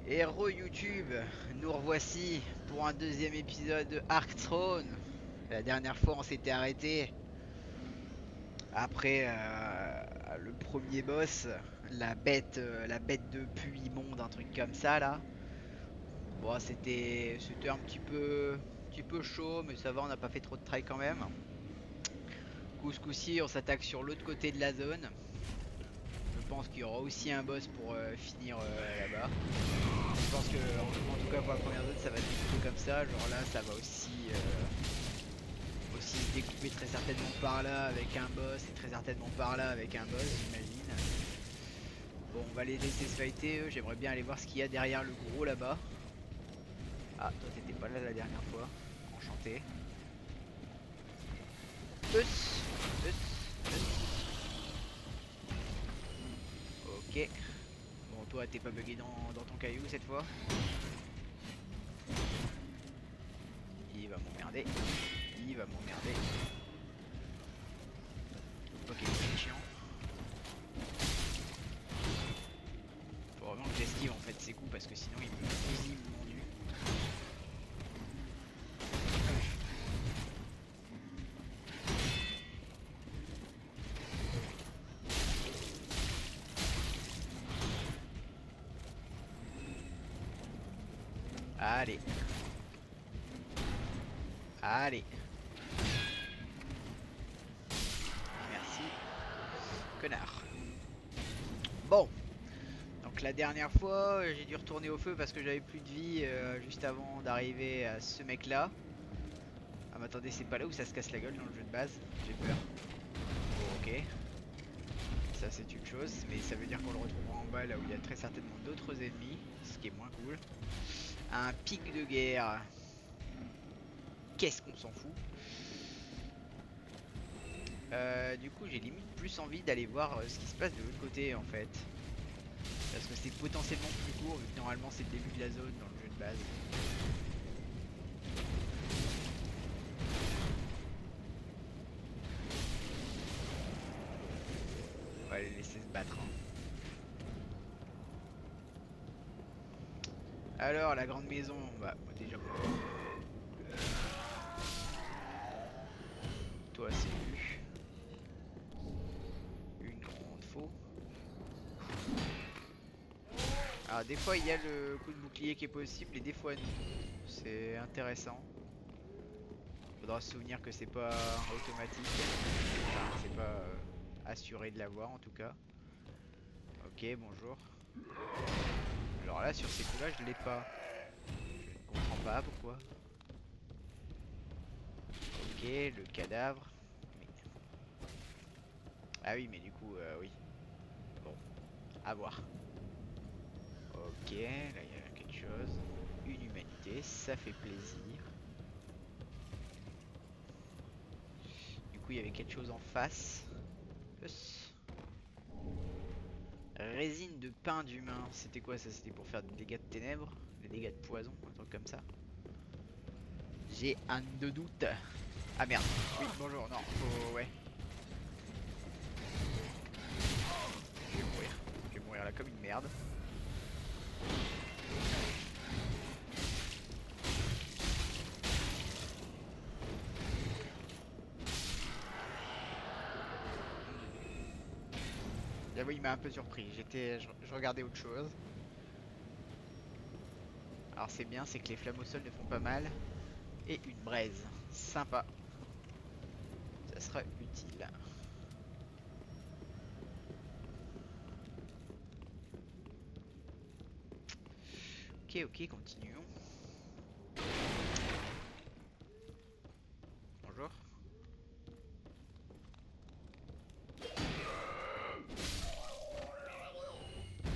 Héros YouTube, nous revoici pour un deuxième épisode de Hearthstone. La dernière fois, on s'était arrêté après le premier boss, la bête de puits immonde, un truc comme ça là. Bon, c'était un petit peu chaud, mais ça va, on n'a pas fait trop de try quand même. Ce coup-ci, on s'attaque sur l'autre côté de la zone. Je pense qu'il y aura aussi un boss pour finir là-bas. Je pense que, en tout cas pour la première zone, ça va se découper comme ça. Genre là, ça va aussi se découper très certainement par là avec un boss et très certainement par là avec un boss, j'imagine. Bon, on va les laisser se fighter, eux. J'aimerais bien aller voir ce qu'il y a derrière le gros là-bas. Ah, toi, t'étais pas là la dernière fois. Enchanté. Us, us. Ok. Bon, toi, t'es pas bugué dans ton caillou cette fois. Il va m'emmerder. Il va m'emmerder. Ok, c'est chiant. Faut vraiment que j'esquive en fait ses coups parce que sinon il me fusille mon nu. Allez, allez. Merci, connard. Bon, donc la dernière fois, j'ai dû retourner au feu parce que j'avais plus de vie juste avant d'arriver à ce mec là. Ah mais attendez, c'est pas là où ça se casse la gueule dans le jeu de base. J'ai peur. Bon, ok. Ça c'est une chose, mais ça veut dire qu'on le retrouvera en bas là où il y a très certainement d'autres ennemis, ce qui est moins cool. Un pic de guerre. Qu'est-ce qu'on s'en fout. Du coup, j'ai limite plus envie d'aller voir ce qui se passe de l'autre côté en fait. Parce que c'est potentiellement plus court vu que normalement c'est le début de la zone dans le jeu de base. On va les laisser se battre, hein. Alors, la grande maison, bah déjà bonjour. Toi c'est vu. Une grande faux. Alors des fois il y a le coup de bouclier qui est possible et des fois non. C'est intéressant. Faudra se souvenir que c'est pas automatique. Enfin, c'est pas assuré de l'avoir en tout cas. Ok, bonjour. Alors là, sur ces coups-là, je l'ai pas. Je ne comprends pas pourquoi. Ok, le cadavre. Mais... Ah oui, mais du coup, oui. Bon, à voir. Ok, là il y a quelque chose. Une humanité, ça fait plaisir. Du coup, il y avait quelque chose en face. Plus. Résine de pain d'humain. C'était quoi ça? C'était pour faire des dégâts de ténèbres? Des dégâts de poison? Un truc comme ça? J'ai un de doute. Ah merde. Oui, bonjour. Non, faut... Ouais. Je vais mourir. Je vais mourir là comme une merde. J'avoue, il m'a un peu surpris. Je regardais autre chose. Alors c'est bien, c'est que les flammes au sol ne font pas mal. Et une braise. Sympa. Ça sera utile. Ok, ok, continuons. Bonjour.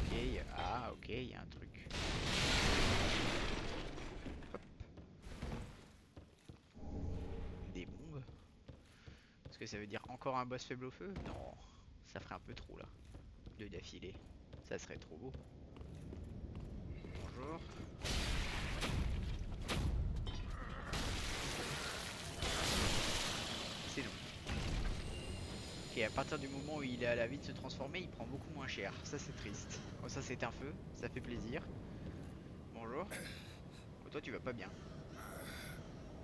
Ok, ah, ok, il y a un truc. Hop, des bombes. Est-ce que ça veut dire encore un boss faible au feu? Non, ça ferait un peu trop là. Deux d'affilée. Ça serait trop beau. Bonjour. C'est non. Ok, à partir du moment où il a la vie de se transformer, il prend beaucoup moins cher. Ça c'est triste. Oh, ça c'est un feu, ça fait plaisir. bonjour. Oh, toi tu vas pas bien.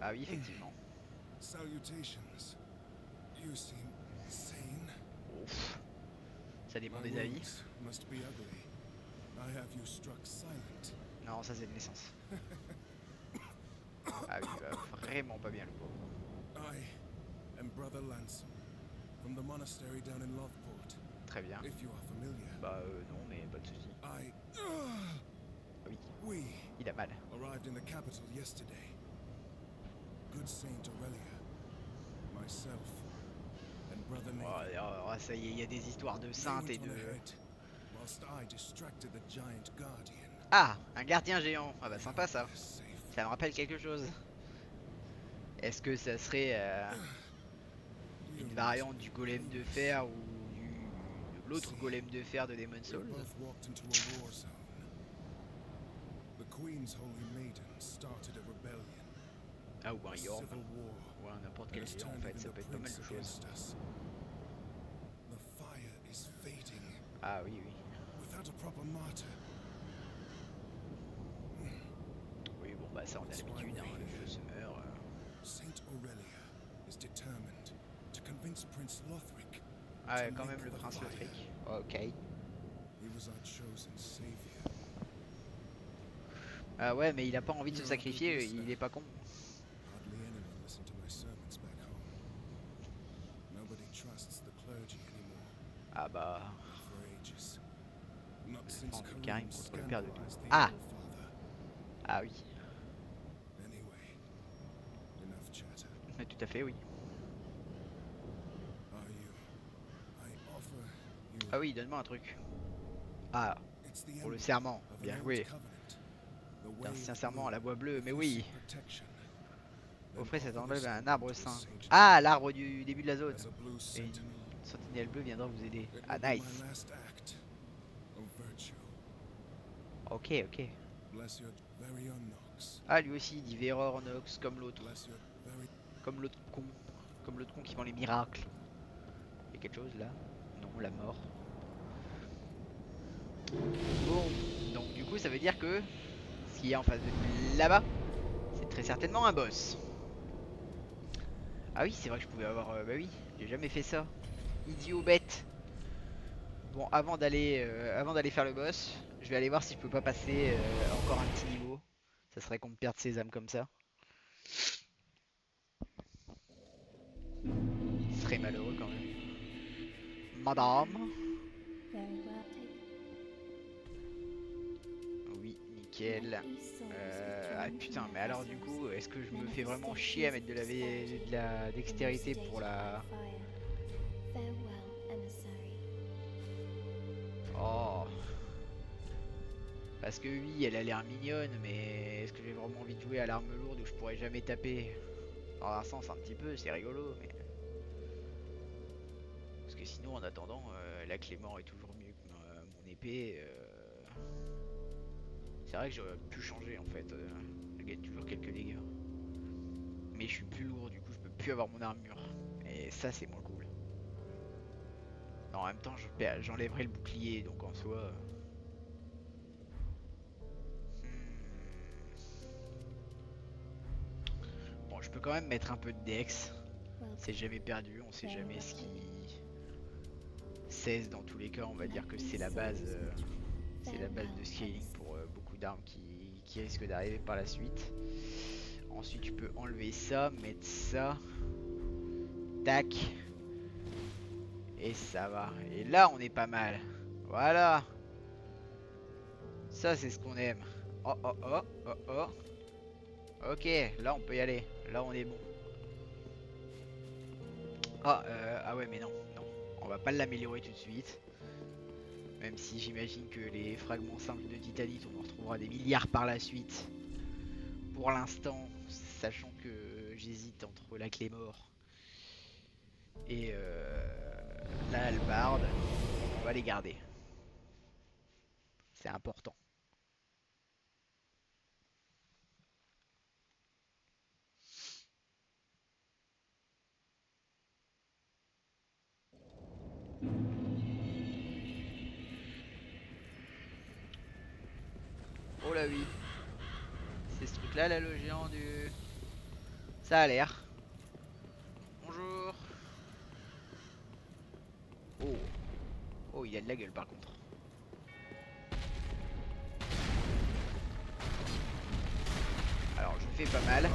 Ah oui, effectivement. Salutations. You seem sane. Ouf, ça dépend My des avis. wounds must be ugly. I have you struck silent. Non, ça c'est de naissance. Ah oui, il va vraiment pas bien le pauvre. I am Brother Lansom from the monastery down in Lothport. Très bien. If you are familiar. Bah non, mais pas de soucis. I. Ah oui, We il a mal. arrived in the capital yesterday. Good Saint Aurelia, myself, and Brother Nathan. Oh, ça y est, il y a des histoires de They saintes et went on de... ahead, whilst I distracted the giant guardian. Ah, un gardien géant. Ah bah They sympa are ça. safe. Ça me rappelle quelque chose. Est-ce que ça serait You une must variante be du golem de clueless. fer ou de l'autre See, golem de fer de Demon's we Souls? both walked into a war zone. The Queen's holy maiden started a rebellion, Ah, ou un a Yorm, civil war, ou un n'importe and quel has géant en turned fait, even ça the peut être pas mal prince de choses. against us. The fire is fading Ah oui, oui. without a proper martyr. Oui, bon bah ça on a That's why l'habitude, hein, we're le here. feu se meurt. Saint Aurelia is determined to convince Prince Lothric Ah to ouais, quand make même le the prince fire. Lothric. Ok. He was our chosen savior. Ah ouais, mais il a pas envie de se You're a good sacrifier, listener. il est pas con. Hardly anyone listened to my sermons back home. Nobody trusts the clergy anymore. Ah bah, Not for ages. Not le since fan de Karim Karim contre le père de tout. scandalized the Ah, All Father. ah oui, Anyway, enough chatter. tout à fait oui. Are you? I offer you. Ah oui, donne-moi un truc. Ah, It's the pour le emblem serment, of bien an old joué. covenant. The D'un way ancien of serment blue. à la voix bleue, If mais you oui. seek protection, then Offrez cet offer emblème à yourself un arbre unto a saint. saint Ah, l'arbre du début de la zone. as a blue Et sentinel. une sentinelle bleue viendra vous aider. It Ah, will be my nice. last act of virtue. Ok, ok. Bless your very own Nox. Ah, lui aussi, il dit Veror Nox, comme l'autre. Bless your very. Comme l'autre con. Comme l'autre con qui vend les miracles. Il y a quelque chose là? Non, la mort. Bon, donc du coup, ça veut dire que ce qu'il y a en face de nous là-bas, c'est très certainement un boss. Ah oui, c'est vrai que je pouvais avoir... bah oui, j'ai jamais fait ça. Idiot bête. Bon, avant d'aller faire le boss, je vais aller voir si je peux pas passer encore un petit niveau. Ça serait qu'on me perde ses âmes comme ça. Ce serait malheureux quand même. Madame. Very well. Take Oui, nickel. these swords Ah withdrawn putain, from mais their alors du vessels, coup, est-ce que je me fais vraiment chier à mettre manifestations de la dextérité pour elucidated la... by fire. Farewell, emissary. Oh. Parce que oui, elle a l'air mignonne, mais est-ce que j'ai vraiment envie de jouer à l'arme lourde où je pourrais jamais taper? Dans un sens, un petit peu, c'est rigolo, mais... Parce que sinon, en attendant, la Clément est toujours mieux que mon épée. C'est vrai que j'aurais pu changer en fait. Je gagne toujours quelques dégâts. Mais je suis plus lourd, du coup je peux plus avoir mon armure. Et ça c'est moins cool. Non, en même temps j'enlèverai le bouclier, donc en soi... Bon, je peux quand même mettre un peu de dex. C'est jamais perdu, on sait jamais ce qui... 16 dans tous les cas, on va dire que c'est la base. C'est la base de scaling pour beaucoup d'armes qui risquent d'arriver par la suite. Ensuite tu peux enlever ça, mettre ça. Tac. Et ça va. Et là on est pas mal. Voilà. Ça c'est ce qu'on aime. Oh oh oh oh oh. Ok, là on peut y aller. Là on est bon. Ah, ah ouais mais non, non. On va pas l'améliorer tout de suite. Même si j'imagine que les fragments simples de titanite on en retrouvera des milliards par la suite. Pour l'instant, sachant que j'hésite entre la clé mort et la hallebarde, on va les garder. C'est important. Oh là oui. Donc là, le géant du... Ça a l'air. Bonjour. Oh. Oh, il a de la gueule par contre. Alors, je fais pas mal.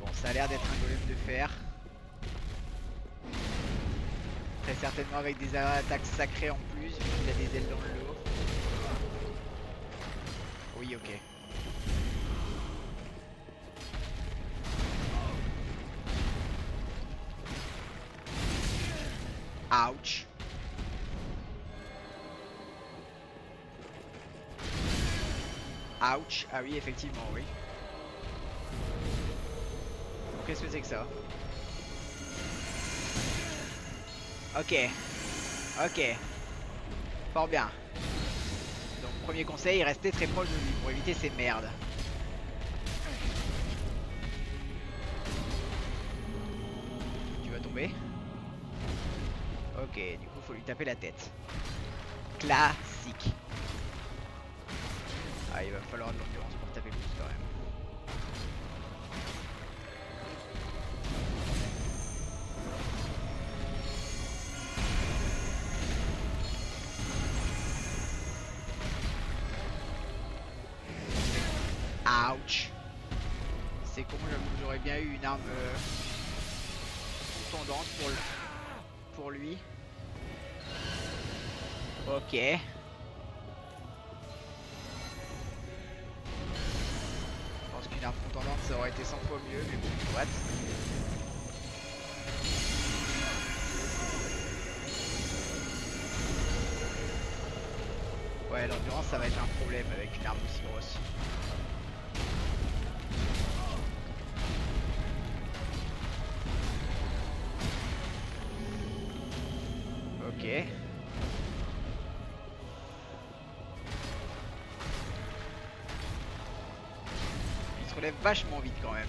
Bon, ça a l'air d'être un golem de fer. Très certainement avec des attaques sacrées en plus, vu qu'il a des ailes dans le lot. Oui, ok. Ouch. Ouch. Ah oui, effectivement, oui. Qu'est-ce que c'est que ça? Ok. Ok. Fort bien. Donc, premier conseil, rester très proche de lui pour éviter ces merdes. Tu vas tomber? Ok, du coup, faut lui taper la tête. Classique. Ah, il va falloir de l'endurance pour taper plus quand même. Ouch. C'est con, j'avoue que j'aurais bien eu une arme contondante pour lui. Ok. Je pense qu'une arme contondante ça aurait été 100 fois mieux, mais bon, what. Ouais, l'endurance ça va être un problème avec une arme aussi grosse. Ok. Il se relève vachement vite quand même.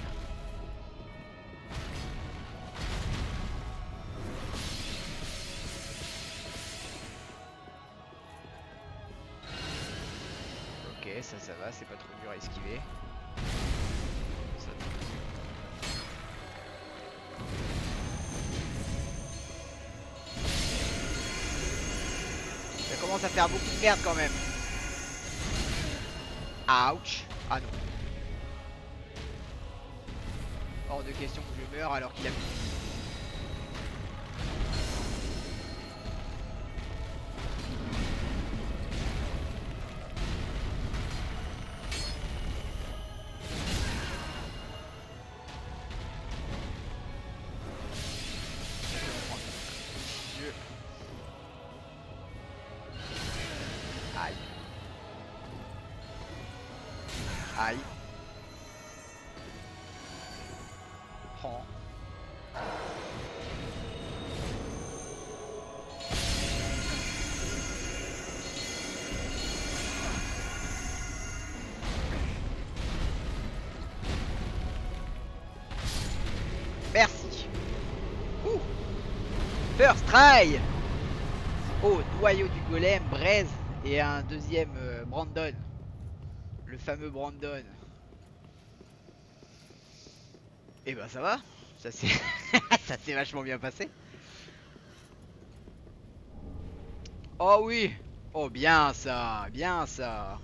Ok, ça va, c'est pas trop dur à esquiver. Ça... Ça commence à faire beaucoup de merde quand même. Ouch. Ah non. Hors de question que je meure alors qu'il a... Dieu. Aïe. Aïe. Oh. Merci. Ouh. First try. Oh, noyau du golem, braise et un deuxième Brandon. Le fameux Brandon. Et bah ça va. Ça s'est ça s'est vachement bien passé. Oh oui. Oh bien ça, bien ça.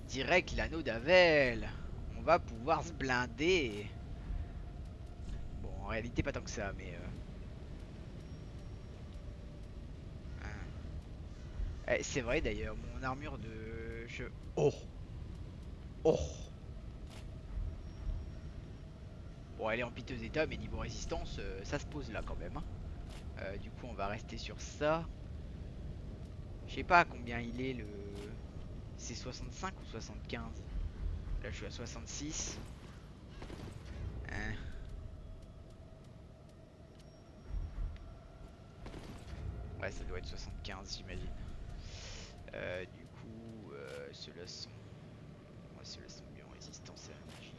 Direct l'anneau d'Avel. On va pouvoir se blinder. Bon, en réalité pas tant que ça, mais... hein. C'est vrai d'ailleurs, mon armure de... Oh. Oh. Bon, elle est en piteux état, mais niveau résistance, ça se pose là quand même, hein. Du coup, on va rester sur ça. Je sais pas à combien il est le... C'est 65 ou 75? Là, je suis à 66. Hein. Ouais, ça doit être 75, j'imagine. Du coup, ceux-là sont... Ouais, ceux-là sont mieux en résistance à la magie.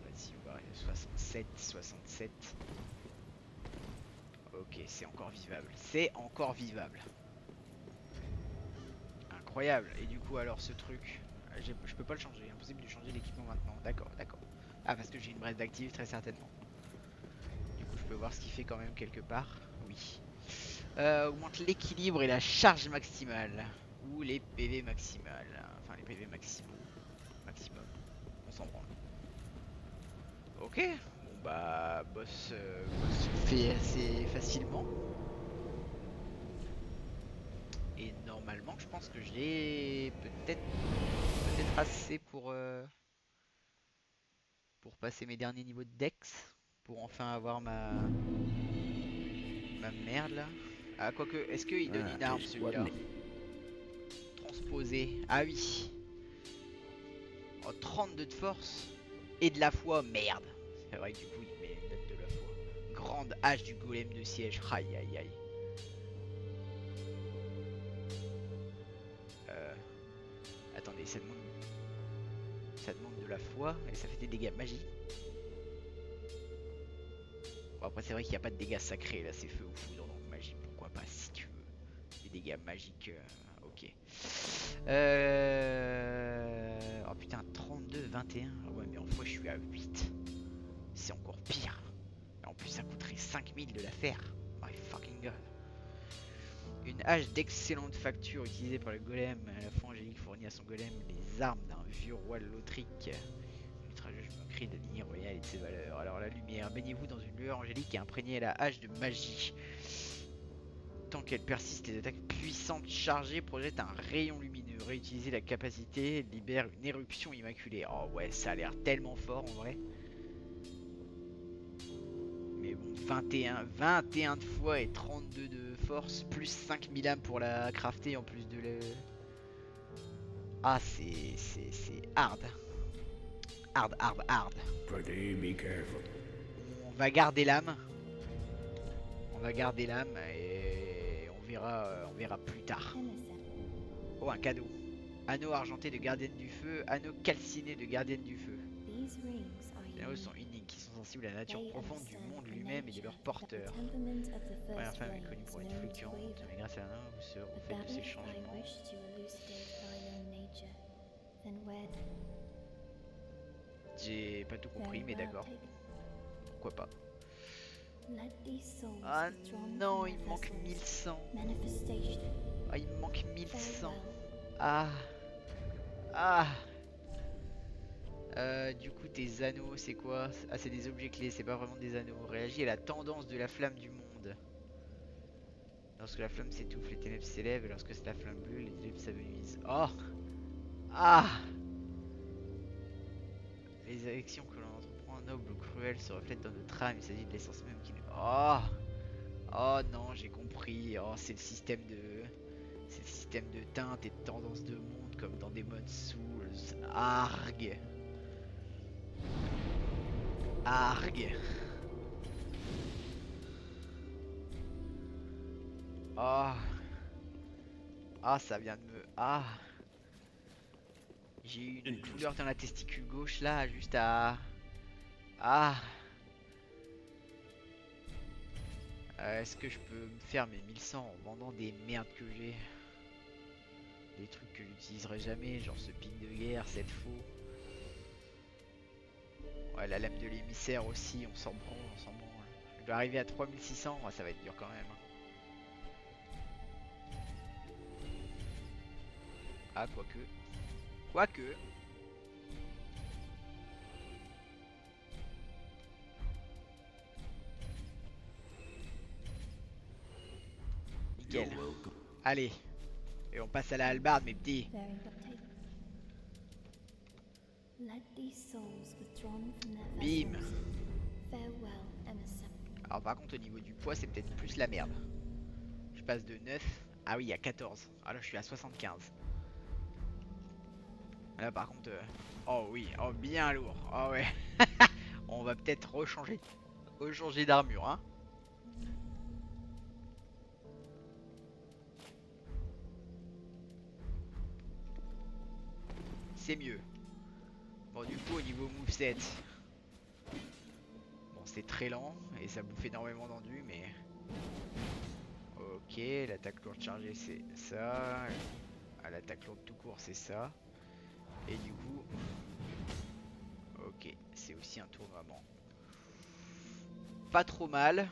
Vas-y, on va arriver à 67, 67. Ok. Ok, c'est encore vivable. C'est encore vivable. Incroyable. Et du coup, alors ce truc, je peux pas le changer. Impossible de changer l'équipement maintenant. D'accord, d'accord. Ah, parce que j'ai une braise d'active, très certainement. Du coup, je peux voir ce qu'il fait quand même quelque part. Oui. Augmente l'équilibre et la charge maximale. Ou les PV maximales. Enfin, les PV maximaux. Maximum. On s'en branle. Ok. Bon bah, boss fait assez facilement. Et normalement, je pense que j'ai peut-être assez pour passer mes derniers niveaux de Dex. Pour enfin avoir ma merde là. Ah, quoique, est-ce qu'il donne une arme celui-là? Transposé. Ah oui. Oh, 32 de force. Et de la foi, merde. C'est vrai que du coup, il met une note de la foi. Grande hache du golem de siège. Aïe aïe aïe. Euh, Attendez, ça demande de la foi et ça fait des dégâts magiques. Bon, après, c'est vrai qu'il n'y a pas de dégâts sacrés là, c'est feu ou foudre, donc magie, pourquoi pas si tu veux. Des dégâts magiques, ok. Oh putain, 32, 21. Ah ouais, mais en fois, je suis à 8. C'est encore pire. Et en plus, ça coûterait 5000 de la faire. My fucking god. Une hache d'excellente facture utilisée par le golem. La foi angélique fournit à son golem les armes d'un vieux roi lothrique. L'ultrajeu, je me crie de la lignée royale et de ses valeurs. Alors la lumière, baignez-vous dans une lueur angélique et imprégnez la hache de magie. Tant qu'elle persiste, les attaques puissantes chargées projettent un rayon lumineux. Réutilisez la capacité, libère une éruption immaculée. Oh ouais, ça a l'air tellement fort en vrai. Mais bon, 21 de foi et 32 de force, plus 5000 âmes pour la crafter en plus de le... Ah, c'est hard. Hard, hard, hard. Pretty, be careful. On va garder l'âme. On va garder l'âme et on verra plus tard. Emissary. Oh, un cadeau. Anneau argenté de gardienne du feu, anneau calciné de gardienne du feu. These rings are Les anneaux sont unique. uniques, ils sont sensibles à la nature They profonde du understand monde the lui-même et de nature leurs that the porteurs. temperament of the La première first femme est flame connue is pour être known to fluctuante, waver. mais grâce à l'anneau, vous serez au But fait that de ces if I changements. wish to elucidate thine own nature, then where J'ai pas tout compris, very mais well d'accord, taken. pourquoi pas. Let these souls Ah withdrawn non, from il their me manque vessels, 1100. manifestation, Ah, il me manque 1100. farewell. Ah, ah. Du coup, tes anneaux, c'est quoi? Ah, c'est des objets clés, c'est pas vraiment des anneaux. Réagis à la tendance de la flamme du monde. Lorsque la flamme s'étouffe, les ténèbres s'élèvent, et lorsque la flamme brûle, les ténèbres s'amenuisent. Oh! Ah! Les actions que l'on entreprend, nobles ou cruelles, se reflètent dans notre âme. Il s'agit de l'essence même qui nous... Oh! Oh non, j'ai compris. Oh, c'est le système de... C'est le système de teinte et de tendance de monde, comme dans Demon's Souls. Arg! Arg! Oh! Ah, ça vient de me... Ah! J'ai eu une douleur dans la testicule gauche, là, juste à... Ah! Est-ce que je peux me faire mes 1100 en vendant des merdes que j'ai? Des trucs que j'utiliserai jamais, genre ce pic de guerre, cette faux. Ouais, la lame de l'émissaire aussi, on s'en branle, on s'en branle. Je dois arriver à 3600, ouais, ça va être dur quand même. Ah, quoique. Quoique. You're Nickel. welcome. Allez. Et on passe à la hallebarde, mes petits. Very well taken. Let these souls withdrawn from their Bim. vessels, farewell, emissary. Alors par contre au niveau du poids c'est peut-être plus la merde. Je passe de 9. Ah oui, à 14. Ah là je suis à 75. Là par contre oh oui, oh bien lourd. Oh ouais. On va peut-être rechanger d'armure hein. C'est mieux. Bon du coup au niveau moveset, bon c'est très lent et ça bouffe énormément d'endu mais Ok, l'attaque lourde chargée c'est ça. Ah, l'attaque lourde tout court c'est ça. Et du coup... Ok, c'est aussi un tournoiement. Pas trop mal.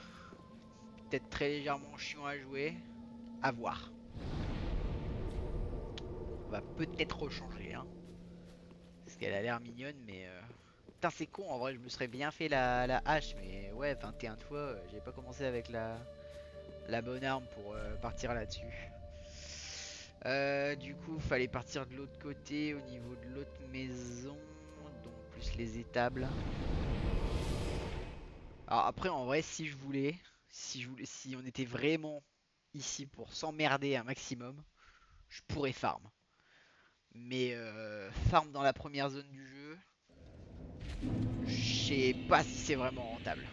Peut-être très légèrement chiant à jouer. À voir. On va peut-être rechanger, hein. Parce qu'elle a l'air mignonne, mais... Putain, c'est con, en vrai, je me serais bien fait la hache, mais ouais, 21 fois, j'ai pas commencé avec la bonne arme pour partir là-dessus. Du coup, fallait partir de l'autre côté, au niveau de l'autre maison, donc plus les étables. Alors après, en vrai, si on était vraiment ici pour s'emmerder un maximum, je pourrais farm. Mais farm dans la première zone du jeu, je sais pas si c'est vraiment rentable.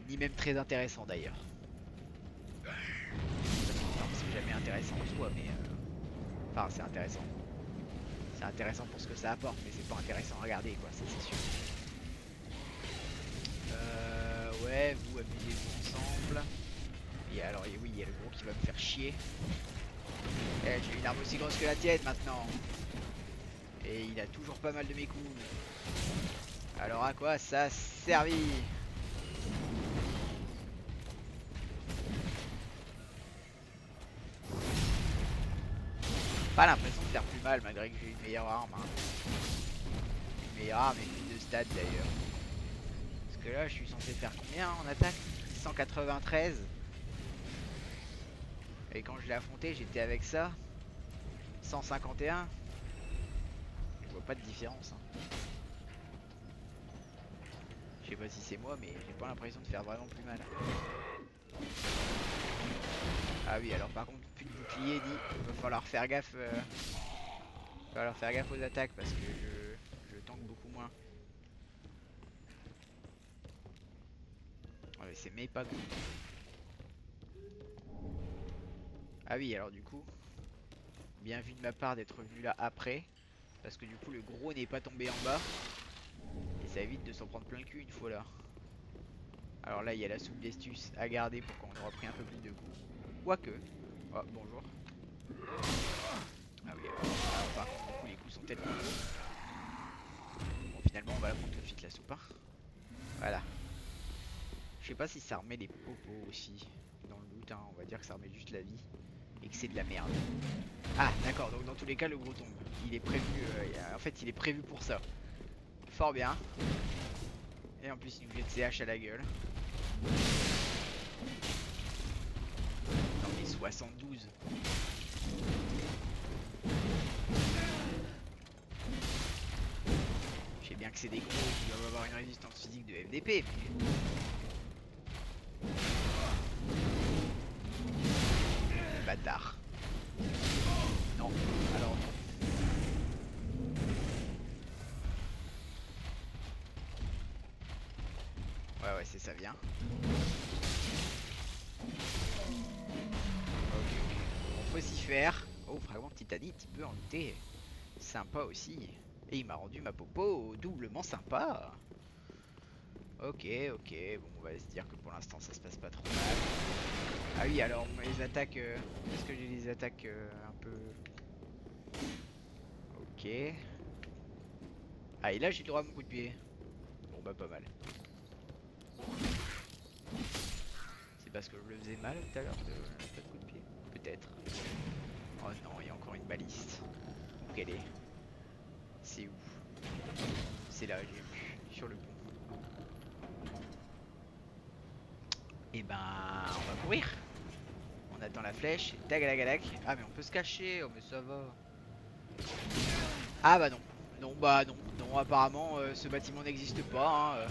Ni même très intéressant d'ailleurs. Farm c'est jamais intéressant en soi, mais... Enfin, c'est intéressant. C'est intéressant pour ce que ça apporte, mais c'est pas intéressant à regarder, quoi, ça c'est sûr. Ouais, vous amusez-vous ensemble. Et alors, oui, il y a le gros qui va me faire chier. Eh, j'ai une arme aussi grosse que la tienne maintenant. Et il a toujours pas mal de mes coups. Alors à quoi ça a servi? Pas l'impression de faire plus mal malgré que j'ai une meilleure arme. Hein. Une meilleure arme et plus de stats d'ailleurs. Parce que là, je suis censé faire combien en attaque? 193. Et quand je l'ai affronté, j'étais avec ça. 151. Je vois pas de différence. Hein. Je sais pas si c'est moi, mais j'ai pas l'impression de faire vraiment plus mal. Ah oui, alors par contre, plus de bouclier dit. Il va falloir faire gaffe. Il va falloir faire gaffe aux attaques parce que je tank beaucoup moins. Ah mais c'est mais pas good. Ah oui, alors du coup, bien vu de ma part d'être venu là après. Parce que du coup, le gros n'est pas tombé en bas. Et ça évite de s'en prendre plein le cul une fois là. Alors là, il y a la soupe d'estus à garder pour qu'on aura pris un peu plus de coups. Quoique. Oh, bonjour. Ah oui, par contre, du coup, les coups sont tellement hauts. Bon, finalement, on va la prendre tout de suite la soupe. Hein. Voilà. Je sais pas si ça remet des popos aussi dans le loot. Hein. On va dire que ça remet juste la vie. Et que c'est de la merde. Ah, d'accord. Donc, dans tous les cas, le gros tombe. Il est prévu. En fait, il est prévu pour ça. Fort bien. Et en plus, il nous jette ses haches à la gueule. Non mais 72. Je sais bien que c'est des gros qui doivent avoir une résistance physique de FDP, mais... Bâtard. Non, alors non. Ouais, c'est ça vient. Ok. On peut s'y faire. Oh, fragment de titanite, il peut en lutter. Sympa aussi. Et il m'a rendu ma popo doublement sympa. Ok, bon, on va se dire que pour l'instant ça se passe pas trop mal. Ah oui, alors les attaques. Est-ce que j'ai des attaques un peu. Ok. Ah, et là j'ai le droit à mon coup de pied. Bon, bah, pas mal. C'est parce que je le faisais mal tout à l'heure de pas de coup de pied. Peut-être. Oh non, il y a encore une baliste. Où qu'elle est? C'est où? C'est là, j'ai vu. Sur le pont. Et ben, on va courir. On attend la flèche. Tagalagalac. Ah, mais on peut se cacher. Oh, mais ça va. Ah, bah non. Non, bah non. Non, apparemment, ce bâtiment n'existe pas. Hein.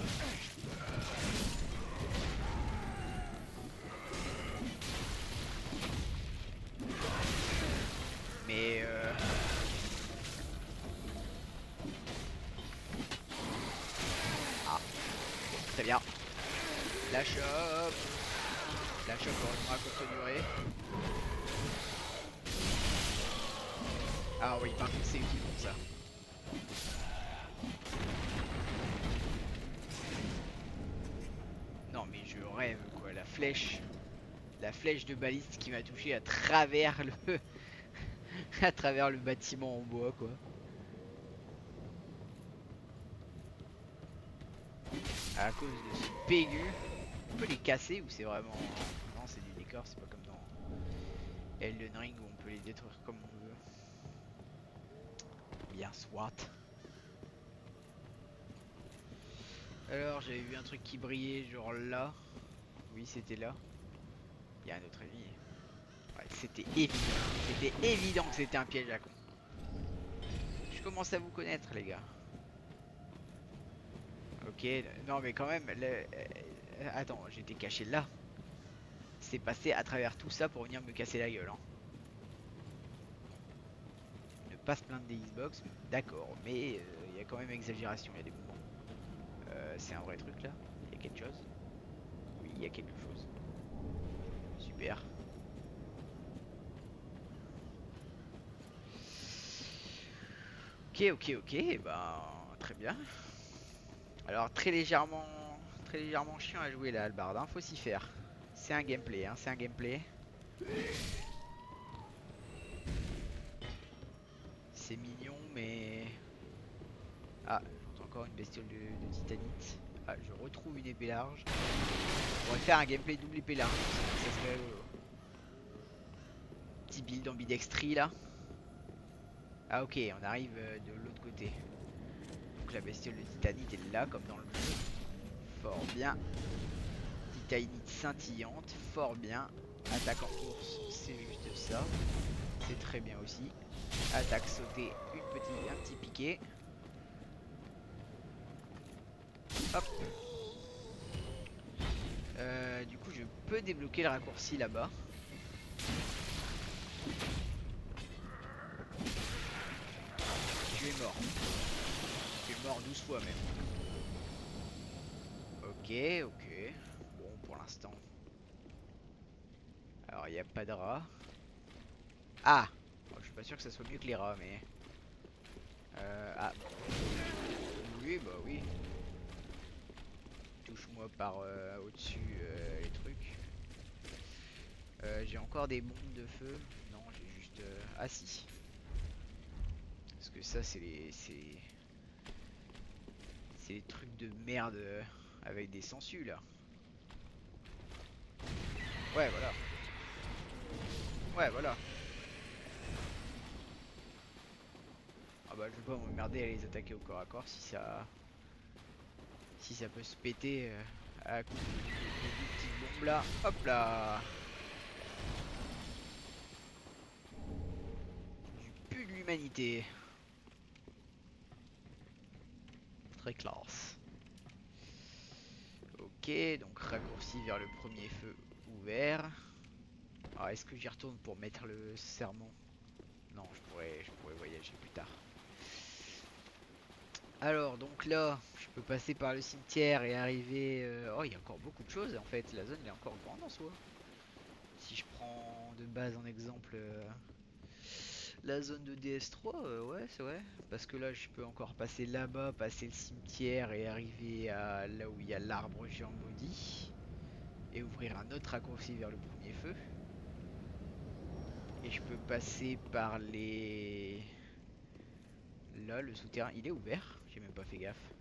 Mais Ah, bon, très bien. La chope. La chope heureusement à courte durée. Ah oui, par contre c'est utile pour ça. Non mais je rêve quoi, la flèche de baliste qui m'a touché à travers le à travers le bâtiment en bois quoi. À cause de ce Pégu. On peut les casser ou c'est vraiment... Non, c'est du décor, c'est pas comme dans Elden Ring où on peut les détruire comme on veut. Bien soit. Alors j'avais vu un truc qui brillait genre là. Oui c'était là. Il y a un autre avis. Ouais, c'était évident. C'était évident que c'était un piège à con. Je commence à vous connaître les gars. Ok, non mais quand même, attends, j'étais caché là. C'est passé à travers tout ça pour venir me casser la gueule. Hein. Ne pas se plaindre des Xbox, d'accord, mais il y a quand même exagération, il y a des moments. C'est un vrai truc là. Il y a quelque chose. Oui, il y a quelque chose. Super. Ok, bah très bien. Alors très légèrement chiant à jouer la hallebarde, hein, faut s'y faire. C'est un gameplay, hein, c'est un gameplay. C'est mignon, mais ah, j'entends encore une bestiole de titanite. Ah, je retrouve une épée large. On pourrait faire un gameplay double épée large, ça serait rigolo. Petit build ambidextrie là. Ah ok, on arrive de l'autre côté. Donc la bestiole de titanite est là, comme dans le jeu. Fort bien. Titanite scintillante, fort bien. Attaque en course, c'est juste ça. C'est très bien aussi. Attaque sautée, un petit piqué. Hop. Du coup, je peux débloquer le raccourci là-bas. Tu es mort. Tu es mort 12 fois même. Ok. Bon, pour l'instant. Alors, il n'y a pas de rats. Ah bon, je suis pas sûr que ça soit mieux que les rats, mais... ah. Oui, bah oui. Touche-moi par au-dessus les trucs. J'ai encore des bombes de feu. Non, j'ai juste... Ah si. Parce que ça, c'est les trucs de merde avec des sangsues, là. Ouais, voilà. Ouais, voilà. Ah bah, je vais pas m'emmerder à les attaquer au corps à corps si ça peut se péter à coup de petites bombes là. Hop là. Du pu de l'humanité. Très classe. Ok, donc raccourci vers le premier feu ouvert. Alors est-ce que j'y retourne pour mettre le serment? Non, je pourrais voyager plus tard. Alors donc là, je peux passer par le cimetière et arriver... Oh, il y a encore beaucoup de choses en fait. La zone elle est encore grande en soi. Si je prends de base en exemple la zone de DS3, ouais c'est vrai. Parce que là je peux encore passer là-bas, passer le cimetière et arriver à là où il y a l'arbre géant maudit. Et ouvrir un autre raccourci vers le premier feu. Et je peux passer par les... Là le souterrain, il est ouvert. J'ai même pas fait gaffe.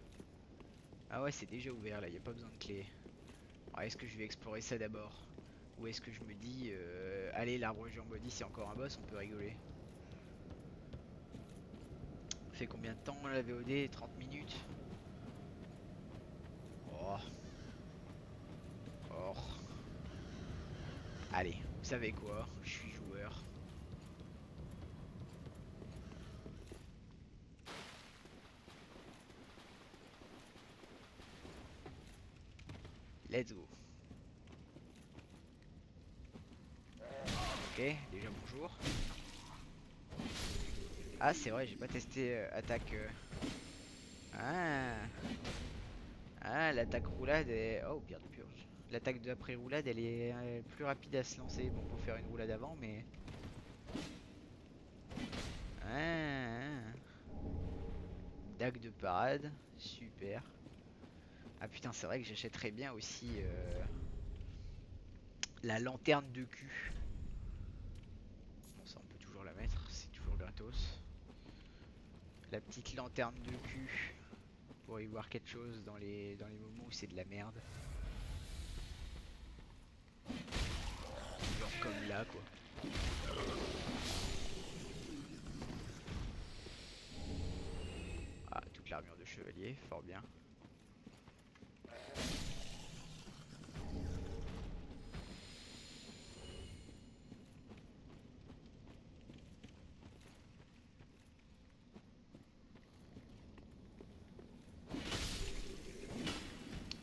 Ah ouais c'est déjà ouvert là, il n'y a pas besoin de clé. Alors est-ce que je vais explorer ça d'abord? Ou est-ce que je me dis, allez l'arbre géant maudit c'est encore un boss, on peut rigoler. Fait combien de temps la VOD? 30 minutes. Oh. Oh. Allez, vous savez quoi? Je suis joueur. Let's go. Ok, déjà bonjour. Ah c'est vrai, j'ai pas testé attaque... Ah. Ah, l'attaque roulade est... Oh, pierre de purge. L'attaque d'après roulade, elle est plus rapide à se lancer. Bon, faut faire une roulade avant, mais... Ah. Dague de parade, super. Ah putain, c'est vrai que j'achèterais bien aussi La lanterne de cul. Bon, ça on peut toujours la mettre, c'est toujours gratos. La petite lanterne de cul. Pour y voir quelque chose dans les moments où c'est de la merde. Genre comme là quoi. Ah, toute l'armure de chevalier, fort bien.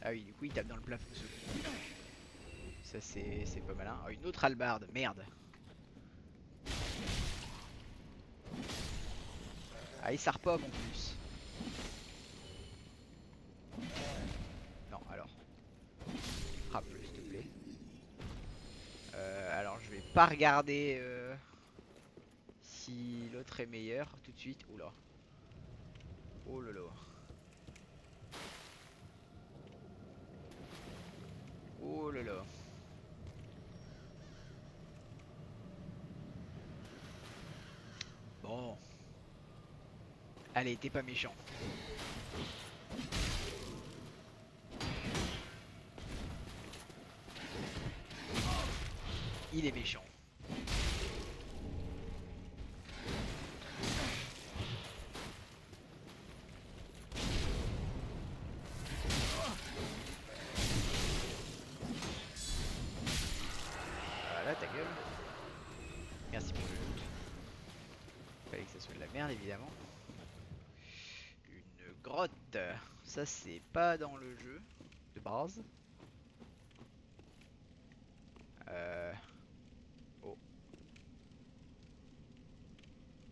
Ah oui, du coup il tape dans le plafond ce coup. Ça c'est pas malin. Ah, une autre hallebarde, merde. Ah, il s'arpome en plus. Non, alors. Frappe-le, s'il te plaît. Alors, je vais pas regarder si l'autre est meilleur tout de suite. Oula. Oh lolo. Oh lolo. Bon. Allez, t'es pas méchant. Il est méchant. Voilà ta gueule. Merci pour le loot. Fallait que ça soit de la merde évidemment. Une grotte. Ça c'est pas dans le jeu de base. Oh.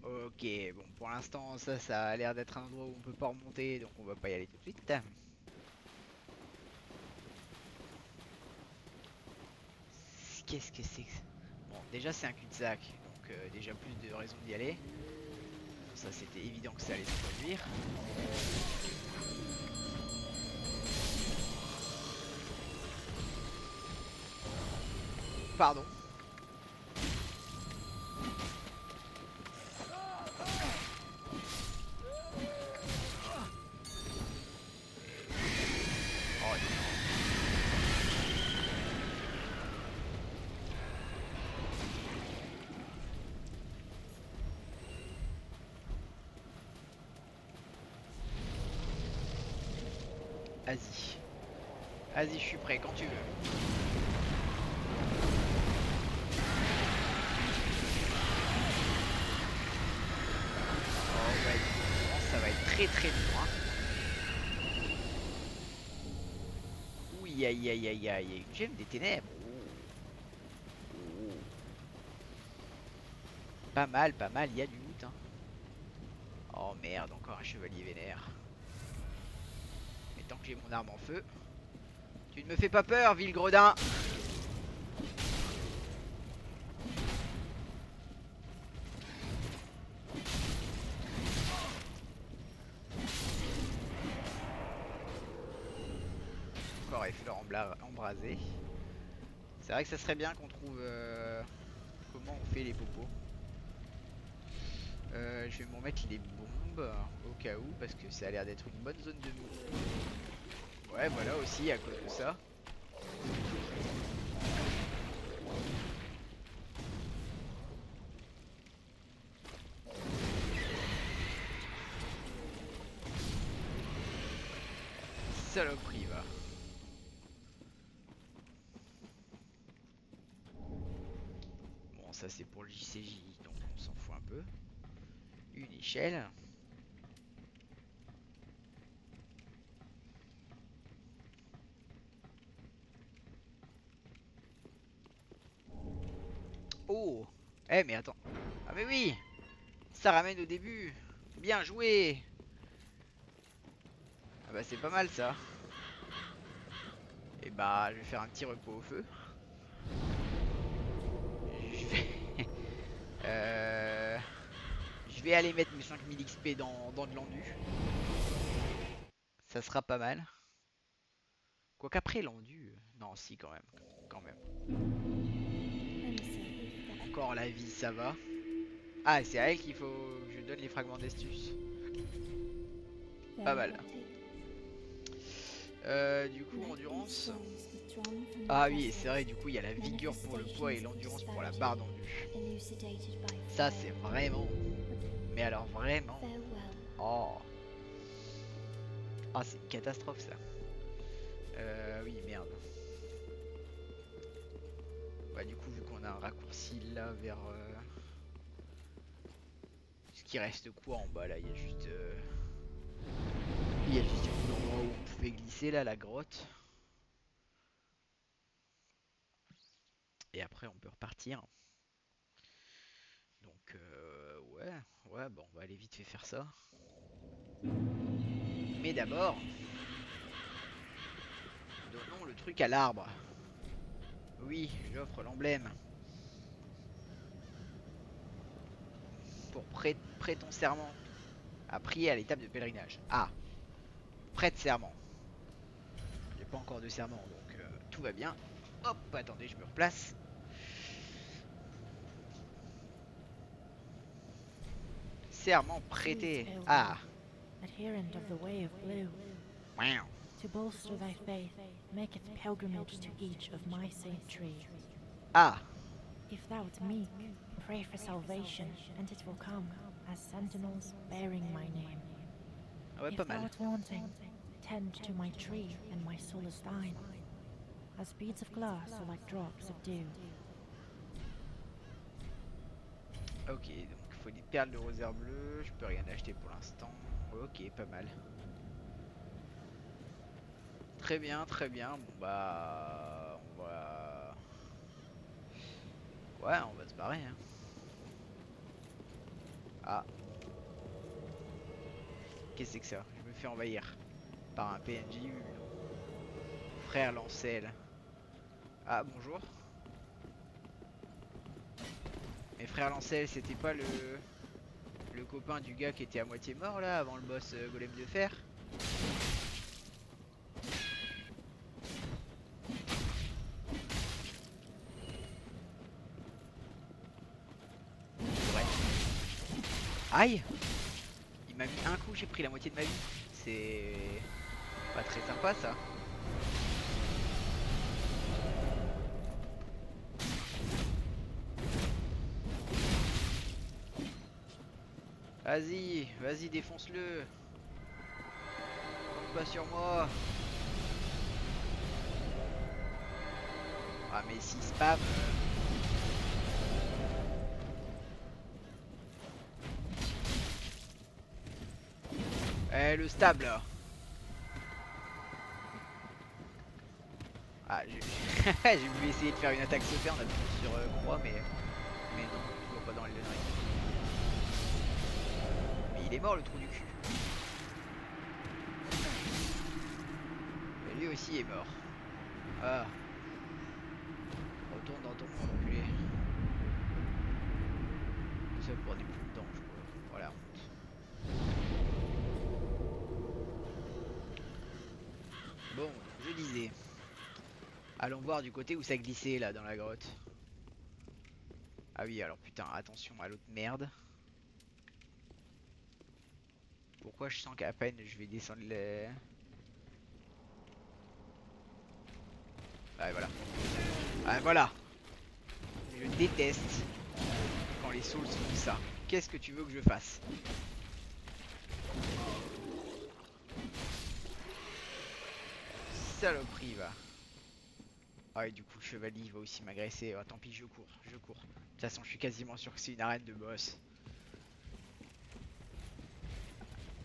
Ok, bon pour l'instant ça a l'air d'être un endroit où on peut pas remonter donc on va pas y aller tout de suite. Qu'est-ce que c'est que ça? Bon déjà c'est un cul-de-sac donc déjà plus de raisons d'y aller. Ça c'était évident que ça allait se produire. Pardon. Oh non. Vas-y. Vas-y, je suis prêt quand tu veux. Oh ouais, ça va être très très dur. Hein. Oui, aïe aïe aïe aïe. Une gemme des ténèbres. Oh. Oh. Pas mal, pas mal, il y a du loot. Hein. Oh merde, encore un chevalier vénère. Mais tant que j'ai mon arme en feu. Tu ne me fais pas peur, ville gredin. Encore les fleurs embrasées. C'est vrai que ça serait bien qu'on trouve comment on fait les popos. Je vais m'en mettre les bombes au cas où parce que ça a l'air d'être une bonne zone de mou. Ouais voilà aussi à cause de ça. Saloperie va. Bon ça c'est pour le JCJ donc on s'en fout un peu. Une échelle. Oh. Eh mais attends. Ah mais oui. Ça ramène au début. Bien joué. Ah bah c'est pas mal ça. Et bah je vais faire un petit repos au feu. Je vais, euh, je vais aller mettre mes 5000 XP dans de l'endu. Ça sera pas mal. Quoiqu'après l'endu... Non si quand même. Quand même. Encore la vie, ça va. Ah, c'est à elle qu'il faut que je donne les fragments d'astuce. Pas mal. Du coup, endurance. Ah oui, c'est vrai, du coup, il y a la vigueur pour le poids et l'endurance pour la barre d'endu. Ça, c'est vraiment... Mais alors, vraiment... Oh. Ah, c'est une catastrophe, ça. Oui, merde. Bah, du coup, vu qu'on a un raccourci là vers... Ce qui reste quoi en bas, là? Il y a juste... Il y a juste l'endroit où on pouvait glisser, là, la grotte. Et après, on peut repartir. Donc, ouais, bon, on va aller vite fait faire ça. Mais d'abord, donnons le truc à l'arbre. Oui, j'offre l'emblème. Pour prêter ton serment. À prier à l'étape de pèlerinage. Ah, prête serment. J'ai pas encore de serment, donc tout va bien. Hop, attendez, je me replace. Serment prêté. Ah. Adherent of the way of blue, Wow. to bolster thy faith, make its pilgrimage to each of my saint trees. Ah. If thou art meek, pray for salvation, and it will come, as sentinels bearing my name. Ah ouais, If pas thou mal. art wanting, tend to my tree, and my soul is thine. As beads of glass are like drops of dew. Ok, donc il faut des perles de rosaire bleu. Je peux rien acheter pour l'instant. Ok, pas mal. Très bien, très bien. Bon bah... On va... Ouais, on va se barrer. Hein. Ah. Qu'est-ce que c'est que ça? Je me fais envahir par un PNJ. Frère Lancel. Ah, bonjour. Mais frère Lancel, c'était pas le copain du gars qui était à moitié mort là avant le boss golem de fer? Ouais. Aïe! Il m'a mis un coup, j'ai pris la moitié de ma vie. C'est pas très sympa ça. Vas-y, vas-y, défonce-le. Compte pas sur moi. Ah mais si spam. Eh le stab là. Ah j'ai voulu essayer de faire une attaque sautée en appuyant sur croix mais non, toujours pas dans les Elden Ring. Mais il est mort le trou du cul. Mais lui aussi est mort. Ah. Retourne dans ton monde, enculé. Tout ça pour des poules d'ange quoi. Voilà. Bon, donc je disais. Allons voir du côté où ça glissait là dans la grotte. Ah oui, alors putain, attention à l'autre merde. Pourquoi je sens qu'à peine je vais descendre les... Ah voilà. Ah voilà. Je déteste quand les souls font ça. Qu'est-ce que tu veux que je fasse? Saloperie va. Ah et du coup le chevalier il va aussi m'agresser. Oh, tant pis, je cours, je cours. De toute façon je suis quasiment sûr que c'est une arène de boss.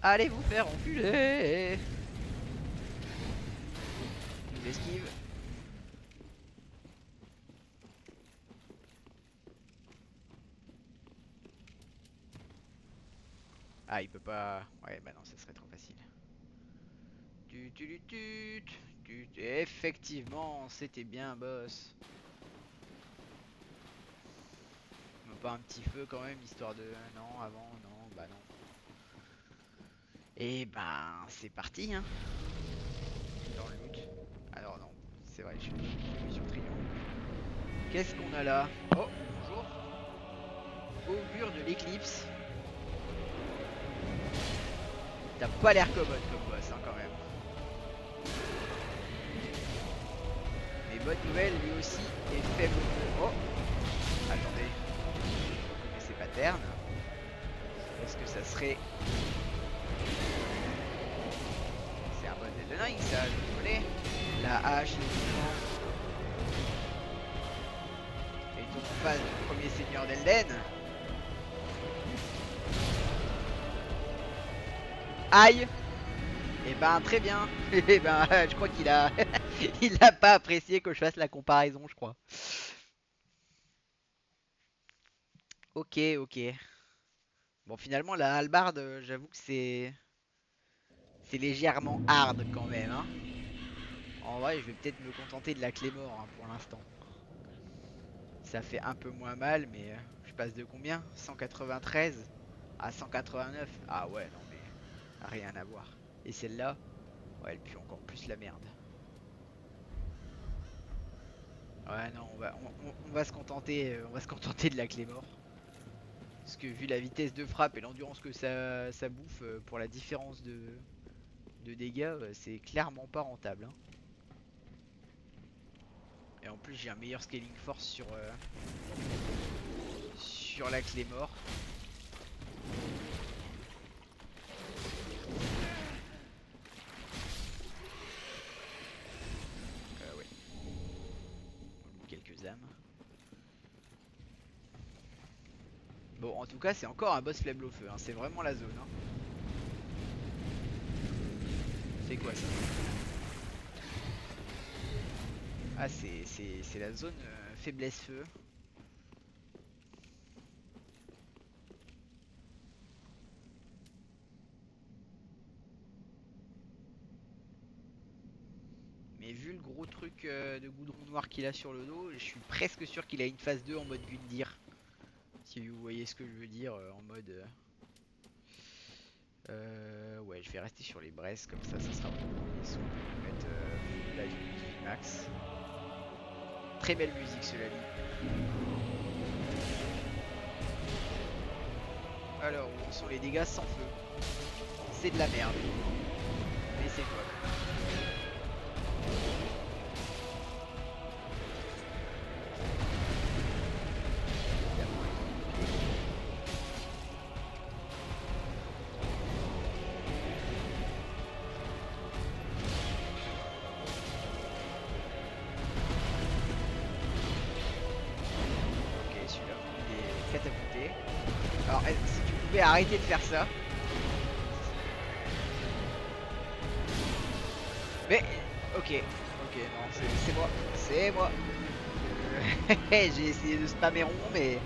Allez vous faire enculer. Je l'esquive. Ah il peut pas... Ouais bah non ça serait trop facile. Effectivement c'était bien boss. Mais pas un petit feu quand même histoire de... Non avant non bah non. Et ben c'est parti hein. Dans le loot. Alors non, c'est vrai, je suis sur triangle. Qu'est-ce qu'on a là? Oh, bonjour. Augure de l'éclipse. T'as pas l'air commode comme boss, hein, quand même. Mais bonne nouvelle, lui aussi est faible. Oh, attendez. Mais c'est pas terne. Est-ce que ça serait... C'est un bon Elden Ring, ça, je le connais. La hache, les mouvements. Et donc on passe du premier seigneur d'Elden. Aïe. Et ben très bien. Et ben je crois qu'il a il a pas apprécié que je fasse la comparaison, je crois. Ok, ok. Bon, finalement la hallebarde, j'avoue que c'est légèrement hard quand même, hein. En vrai, je vais peut-être me contenter de la Clémore, hein, pour l'instant. Ça fait un peu moins mal, mais je passe de combien? 193 à 189. Ah ouais, non mais rien à voir. Et celle-là, ouais, elle pue encore plus la merde. Ouais, non, on va se contenter, on va se contenter de la Clémore. Parce que vu la vitesse de frappe et l'endurance que ça bouffe, pour la différence de dégâts, c'est clairement pas rentable, hein. Et en plus, j'ai un meilleur scaling force sur la Clémore. Ouais. Quelques âmes. Bon, en tout cas, c'est encore un boss faible au feu, hein. C'est vraiment la zone, hein. C'est quoi ça? Ah, c'est la zone faiblesse feu. Mais vu le gros truc de goudron noir qu'il a sur le dos, je suis presque sûr qu'il a une phase 2 en mode Gundyr. Si vous voyez ce que je veux dire, en mode... ouais, je vais rester sur les braises, comme ça sera bon. Les sons, on va mettre la musique max. Très belle musique, cela dit. Alors, où sont les dégâts sans feu? C'est de la merde. Mais c'est quoi? Alors, si tu pouvais arrêter de faire ça. Mais, ok, non, c'est moi, c'est moi. J'ai essayé de spammer rond, mais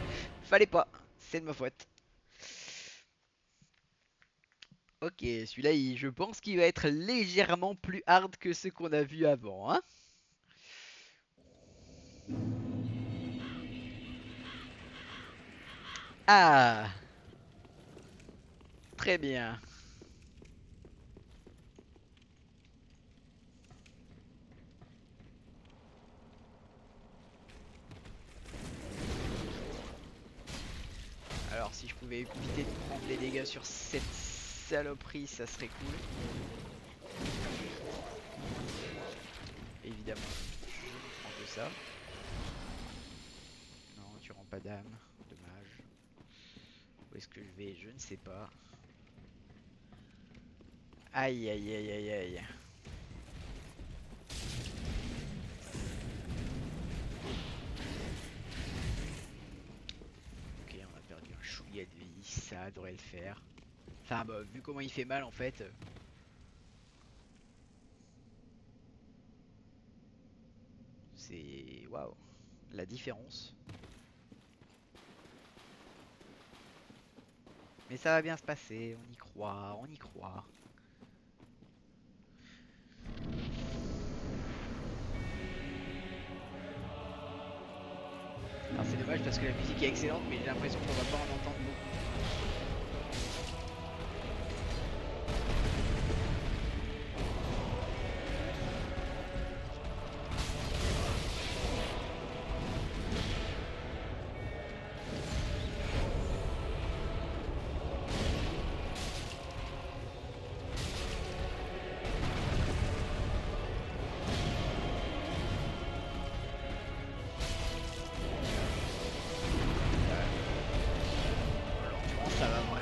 fallait pas, c'est de ma faute. Ok, celui-là, je pense qu'il va être légèrement plus hard que ce qu'on a vu avant, hein. Ah, très bien. Alors, si je pouvais éviter de prendre les dégâts sur cette saloperie, ça serait cool. Évidemment, je ne prends que ça. Non, tu rends pas d'âme. Dommage. Où est-ce que je vais? Je ne sais pas. Aïe, aïe, aïe, aïe, aïe. Ok, on a perdu un chouïa de vie. Ça devrait le faire. Enfin, bah, vu comment il fait mal, en fait... c'est... Waouh. La différence. Mais ça va bien se passer, on y croit, on y croit. Alors c'est dommage parce que la musique est excellente, mais j'ai l'impression qu'on va pas en entendre beaucoup.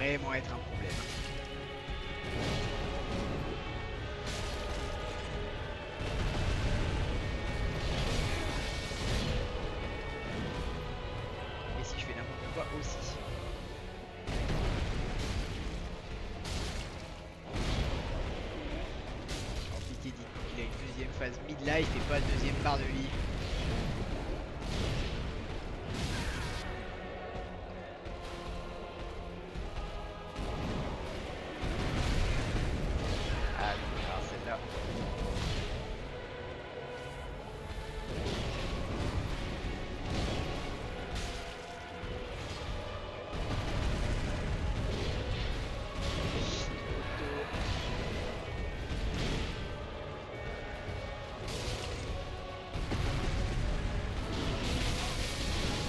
vraiment être un problème. Et si je fais n'importe quoi aussi. En pitié, dites-moi qu'il a une deuxième phase midlife et pas deuxième barre de vie. Ah oui, alors celle-là.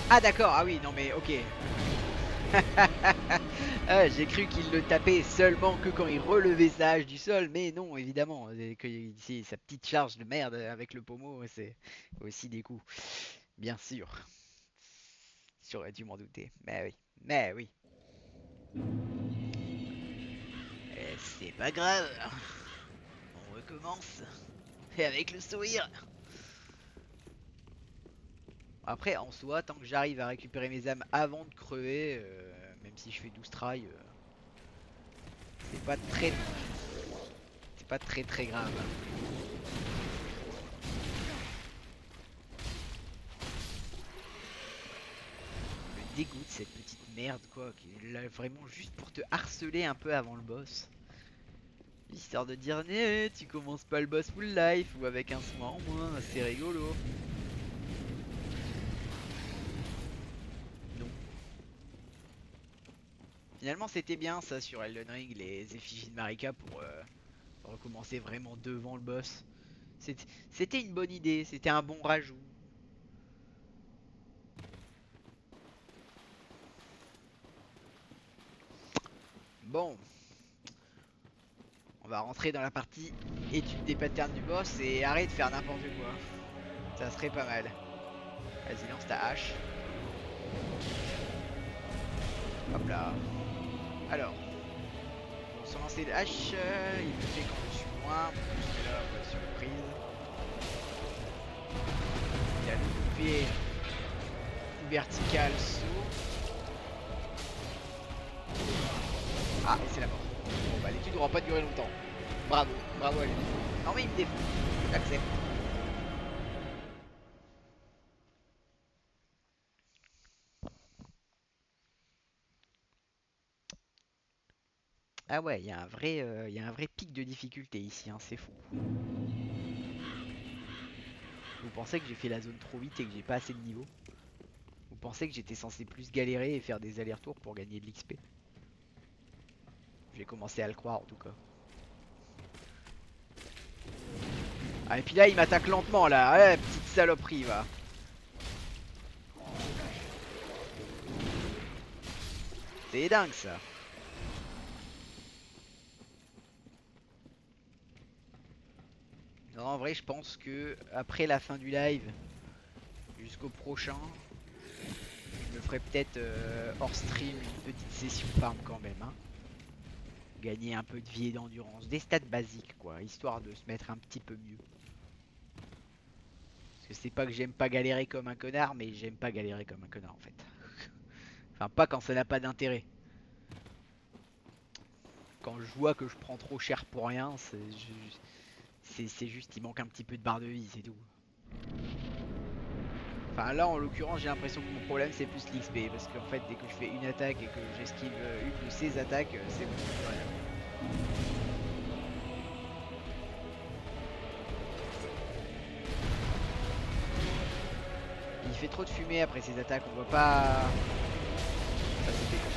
Ah d'accord, ah oui, non mais ok. Ah, j'ai cru qu'il le tapait seulement que quand il relevait sa hache du sol, mais non, évidemment, que ici, sa petite charge de merde avec le pommeau, c'est aussi des coups. Bien sûr. J'aurais dû m'en douter. Mais oui, mais oui. C'est pas grave. On recommence. Et avec le sourire. Après, en soi, tant que j'arrive à récupérer mes âmes avant de crever, même si je fais 12 tries, c'est pas très... C'est pas très très grave. Me dégoûte cette petite merde quoi, qui est là vraiment juste pour te harceler un peu avant le boss. Histoire de dire, tu commences pas le boss full life ou avec un soin en moins, c'est rigolo. Non. Finalement c'était bien ça sur Elden Ring, les effigies de Marika pour recommencer vraiment devant le boss. C'était une bonne idée, c'était un bon rajout. Bon, on va rentrer dans la partie étude des patterns du boss et arrête de faire n'importe quoi. Ça serait pas mal. Vas-y, lance ta hache. Hop là. Alors, bon, sans lancer de hache, il me fait quand je suis loin. Parce que là, pas de surprise. Il a loupé vertical saut. Ah, et c'est la mort. Bon, bah l'étude n'aura pas duré longtemps. Bravo, bravo à lui. Non, mais il me défonce. J'accepte. Ah ouais, il y a un vrai pic de difficulté ici, hein, c'est fou. Vous pensez que j'ai fait la zone trop vite et que j'ai pas assez de niveau? Vous pensez que j'étais censé plus galérer et faire des allers-retours pour gagner de l'XP? J'ai commencé à le croire en tout cas. Ah et puis là il m'attaque lentement là, ouais, petite saloperie va. C'est dingue ça. Non, en vrai je pense que après la fin du live jusqu'au prochain, je me ferai peut-être hors stream une petite session farm quand même, hein. Gagner un peu de vie et d'endurance, des stats basiques quoi, histoire de se mettre un petit peu mieux. Parce que c'est pas que j'aime pas galérer comme un connard, mais j'aime pas galérer comme un connard en fait. Enfin pas quand ça n'a pas d'intérêt. Quand je vois que je prends trop cher pour rien, c'est juste il manque un petit peu de barre de vie, c'est tout. Enfin là en l'occurrence j'ai l'impression que mon problème c'est plus l'XP parce qu'en fait dès que je fais une attaque et que j'esquive une de ces attaques, c'est bon. Voilà. Il fait trop de fumée après ces attaques, on voit pas. Ça c'était con.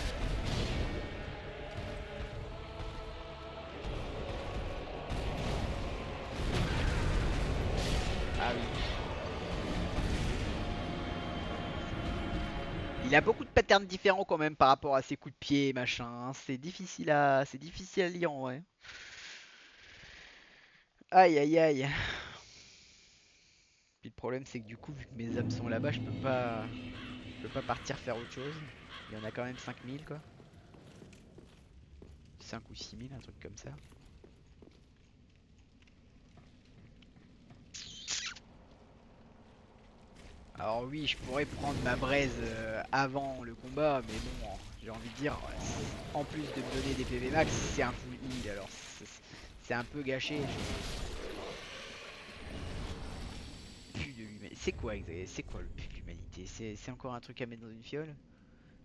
Ah oui. Il a beaucoup de patterns différents quand même par rapport à ses coups de pied machin, hein. C'est difficile à lire en vrai. Aïe aïe aïe. Puis le problème c'est que du coup vu que mes âmes sont là-bas, je peux pas partir faire autre chose. Il y en a quand même 5000 quoi. 5 ou 6 000, un truc comme ça. Alors oui, je pourrais prendre ma braise avant le combat, mais bon, j'ai envie de dire, en plus de me donner des PV max, c'est un full heal, alors c'est un peu gâché. Pu de l'humanité. C'est quoi le pu de l'humanité? C'est encore un truc à mettre dans une fiole?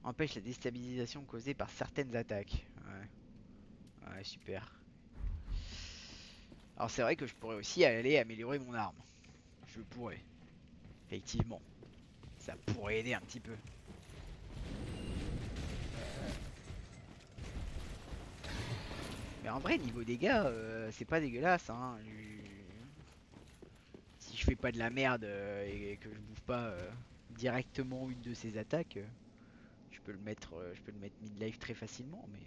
Empêche la déstabilisation causée par certaines attaques. Ouais, super. Alors c'est vrai que je pourrais aussi aller améliorer mon arme. Je pourrais. Effectivement. Ça pourrait aider un petit peu. Mais en vrai, niveau dégâts, c'est pas dégueulasse. Hein. Si je fais pas de la merde et que je bouffe pas directement une de ces attaques, je peux le mettre mid-life très facilement. Mais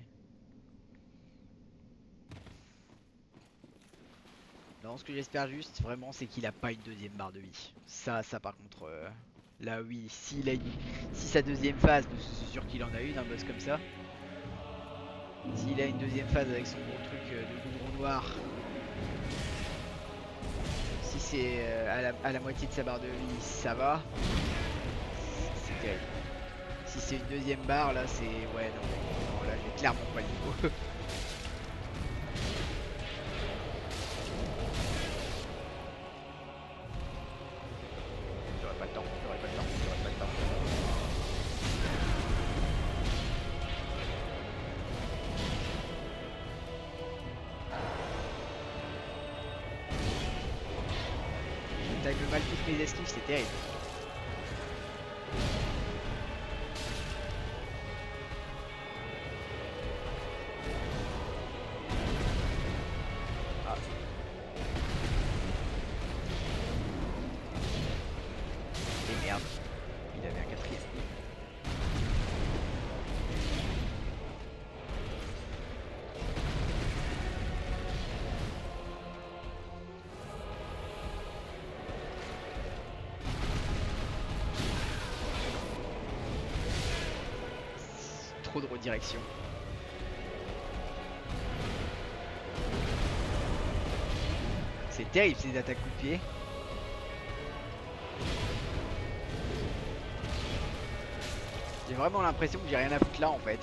non, ce que j'espère juste vraiment, c'est qu'il a pas une deuxième barre de vie. Ça par contre, là oui, si sa deuxième phase, parce que c'est sûr qu'il en a une, un boss comme ça. S'il a une deuxième phase avec son gros truc de goudron noir, si c'est à la moitié de sa barre de vie, ça va. C'est terrible. Si c'est une deuxième barre, là c'est... Ouais, non, là j'ai clairement pas le niveau. J'aurais pas le temps, j'aurais pas le temps, j'aurais pas le temps. Je time mal toutes mes esquives, c'est terrible. Ah. Et merde, il avait un quatrième. Trop de redirection. C'est terrible ces attaques coup de pied. J'ai vraiment l'impression que j'ai rien à foutre là en fait.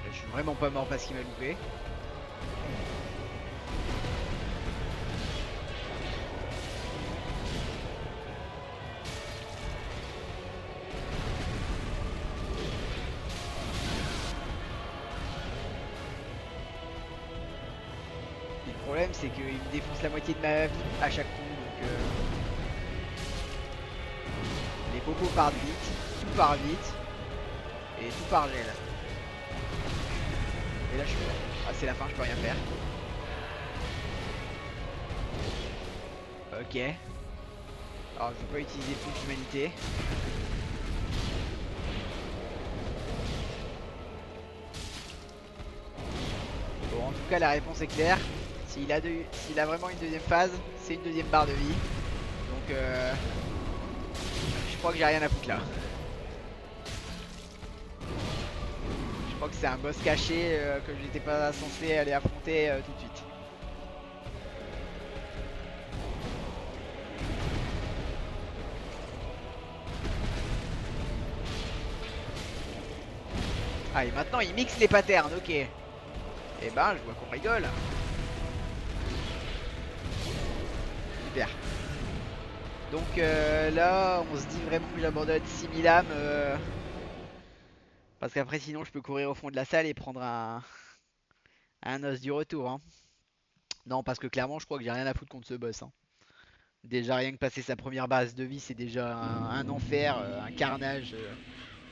Je suis vraiment pas mort parce qu'il m'a loupé. Et le problème c'est qu'il me défonce la moitié de ma vie à chaque coup, donc les popos partent vite, tout part vite, et tout part gel. Et là je suis mort. Ah c'est la fin, je peux rien faire. Ok. Alors je vais pas utiliser plus d'humanité. Bon en tout cas la réponse est claire. S'il a vraiment une deuxième phase, c'est une deuxième barre de vie. Donc je crois que j'ai rien à foutre là. Je crois que c'est un boss caché que j'étais pas censé aller affronter tout de suite. Ah et maintenant il mixe les patterns, ok. Et ben je vois qu'on rigole. Super. Donc là on se dit vraiment que j'abandonne 6000 âmes. Parce qu'après sinon je peux courir au fond de la salle et prendre un os du retour. Hein. Non parce que clairement je crois que j'ai rien à foutre contre ce boss. Hein. Déjà rien que passer sa première base de vie c'est déjà un enfer, un carnage,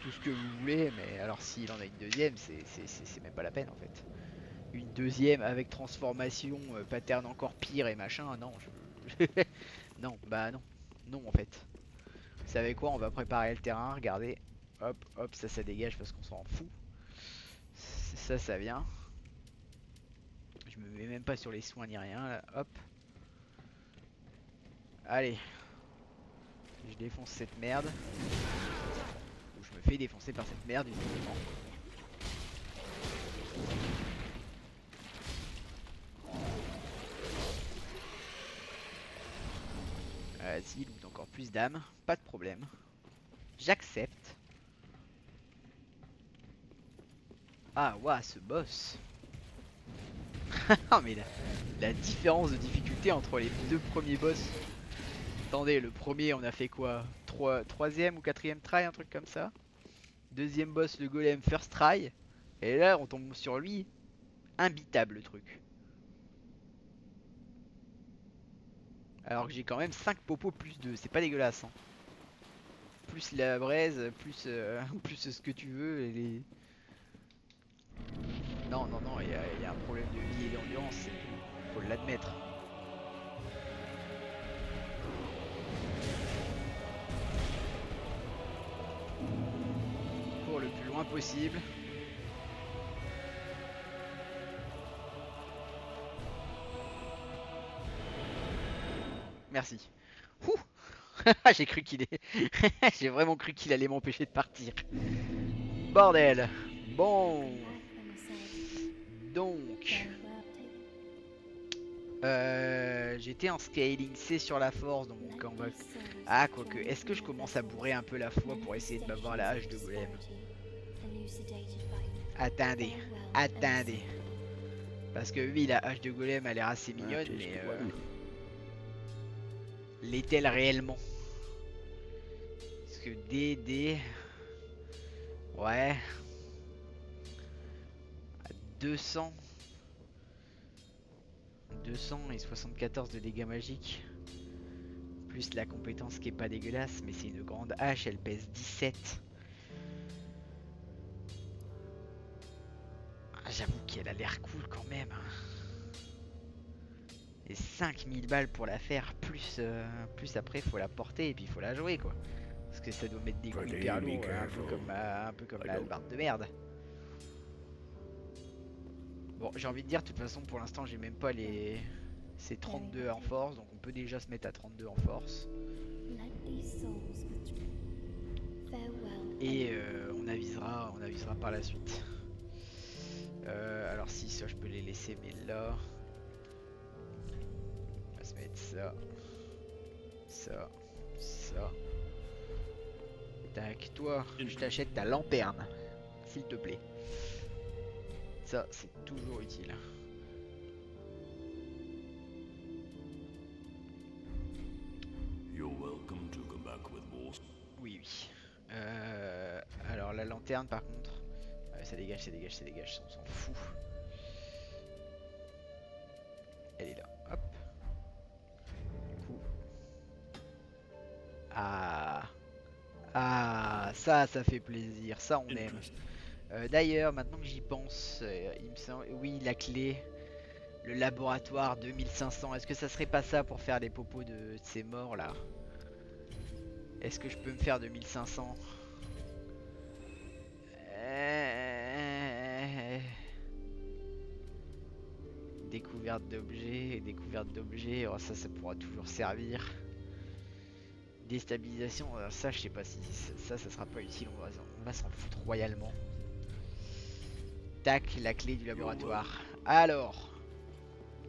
tout ce que vous voulez. Mais alors s'il en a une deuxième c'est même pas la peine en fait. Une deuxième avec transformation, pattern encore pire et machin, non non, bah non. Non en fait. Vous savez quoi, on va préparer le terrain, regardez. Hop, hop, ça dégage parce qu'on s'en fout. Ça vient. Je me mets même pas sur les soins ni rien là. Hop. Allez. Je défonce cette merde. Ou je me fais défoncer par cette merde uniquement. Vas-y, loot encore plus d'âmes. Pas de problème. J'accepte. Ah, ouah, ce boss. Ah, mais la différence de difficulté entre les deux premiers boss. Attendez, le premier, on a fait quoi? Troisième ou quatrième try, un truc comme ça. Deuxième boss, le golem, first try. Et là, on tombe sur lui. Imbitable le truc. Alors que j'ai quand même 5 popos plus 2. C'est pas dégueulasse. Hein. Plus la braise, plus, plus ce que tu veux. Et les... Non, non, non, il y a un problème de vie et d'endurance, c'est tout. Faut l'admettre. Pour le plus loin possible. Merci. Ouh. J'ai cru qu'il est... J'ai vraiment cru qu'il allait m'empêcher de partir. Bordel. Bon. Donc... j'étais en scaling C sur la force, donc on va... Ah, quoique, est-ce que je commence à bourrer un peu la foi pour essayer de m'avoir la hache de golem? Attendez, attendez. Parce que oui, la hache de golem a l'air assez mignonne, mais... l'est-elle réellement? Parce que DD... Ouais... À 200... 200 et 74 de dégâts magiques. Plus la compétence qui est pas dégueulasse, mais c'est une grande hache, elle pèse 17. Ah, j'avoue qu'elle a l'air cool quand même. Et 5000 balles pour la faire, plus, plus après faut la porter et puis faut la jouer quoi. Parce que ça doit mettre des coups hyper lourds, un peu comme la hallebarde de merde. Bon, j'ai envie de dire, de toute façon, pour l'instant, j'ai même pas les... C'est 32 en force, donc on peut déjà se mettre à 32 en force. Et on avisera par la suite. Alors si, ça, je peux les laisser, mais là... On va se mettre ça. Ça. Ça. Tac, toi, je t'achète ta lanterne, s'il te plaît. Ça, c'est toujours utile. Oui, oui. Alors la lanterne, par contre, ça dégage, ça dégage, ça dégage, on s'en fout. Elle est là, hop. Du coup. Ah. Ah, ça fait plaisir, ça on aime. D'ailleurs, maintenant que j'y pense, il me semble, oui, la clé, le laboratoire 2500, est-ce que ça serait pas ça pour faire les popos de ces morts là? Est-ce que je peux me faire 2500? Découverte d'objets, oh, ça pourra toujours servir. Déstabilisation, ça je sais pas si ça sera pas utile, on va s'en foutre royalement. Tac, la clé du laboratoire. Alors,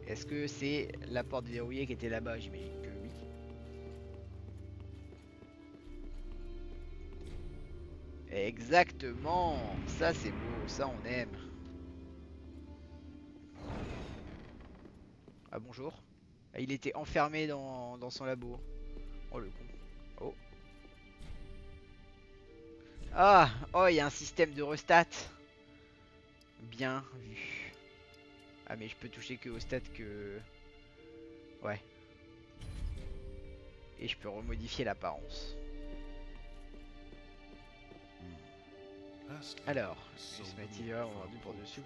est-ce que c'est la porte verrouillée qui était là-bas? J'imagine que oui. Exactement, ça c'est beau, ça on aime. Ah bonjour. Ah, il était enfermé dans son labo. Oh le con. Oh. Ah, oh il y a un système de restat. Bien vu. Ah mais je peux toucher que au stats que... Ouais. Et je peux remodifier l'apparence. Alors, ce matin on vendu pour dessus.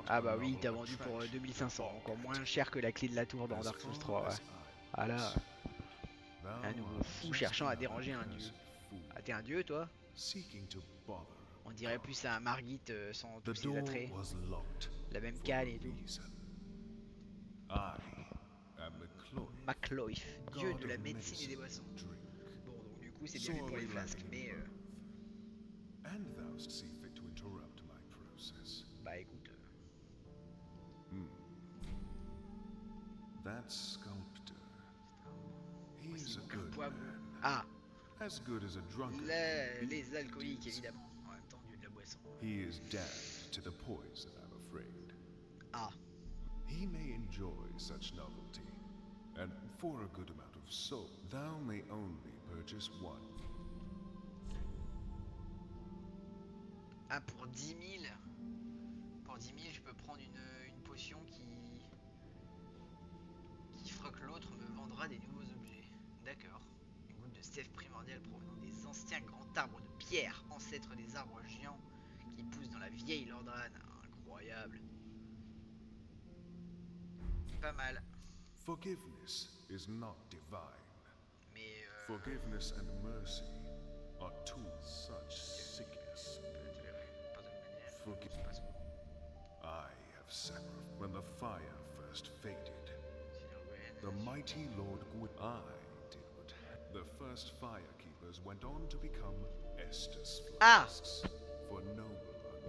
Ah bah oui, t'as vendu pour 2500, encore moins cher que la clé de la tour dans Dark Souls 3. Ouais. Ah là, un nouveau fou cherchant à déranger un dieu. Ah t'es un dieu toi? On dirait plus à un Margit sans tous ses attraits. La même canne et tout. Macloif, dieu god de la of médecine et des medicine boissons. and drink, Bon, donc du coup, c'est bien fait pour les sorely flasques, lacking mais in verve, and thou see fit to interrupt my process. bah écoute, That sculptor, he voici is a donc un good poivron. man, Ah, as good as a drunkard can be, les alcooliques indeed. évidemment, en même temps dieu de la boisson. He is damned to the poison, I'm afraid. Ah, He may enjoy such novelty, and for a good amount of soul, thou may only purchase one. ah pour 10 000, pour 10 000, je peux prendre une potion qui fera que l'autre me vendra des nouveaux objets. D'accord. Une goutte de sève primordiale provenant des anciens grands arbres de pierre, ancêtres des arbres géants qui poussent dans la vieille Lordrane. Incroyable. Pas mal. Forgiveness is not divine. Mais Forgiveness and mercy are two such sickness. Forgive. I have sacrificed when the fire first faded. The mighty Lord Gwyn. I did what the first firekeepers went on to become Estus flasks for noble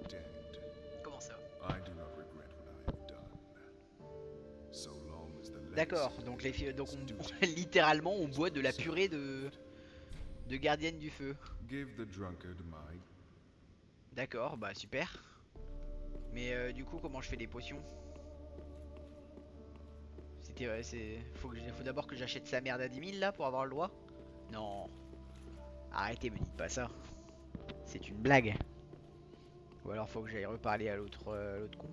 undead. comment ça? I do not regret what I have done. So long as the D'accord, legacy donc, remains littéralement on boit de la purée de gardienne du feu. Give the drunkard my. D'accord, bah super. Mais du coup comment je fais des potions? Faut d'abord que j'achète sa merde à 10 000 là pour avoir le droit? Non. Arrêtez, me dites pas ça. C'est une blague. Ou alors faut que j'aille reparler à l'autre con.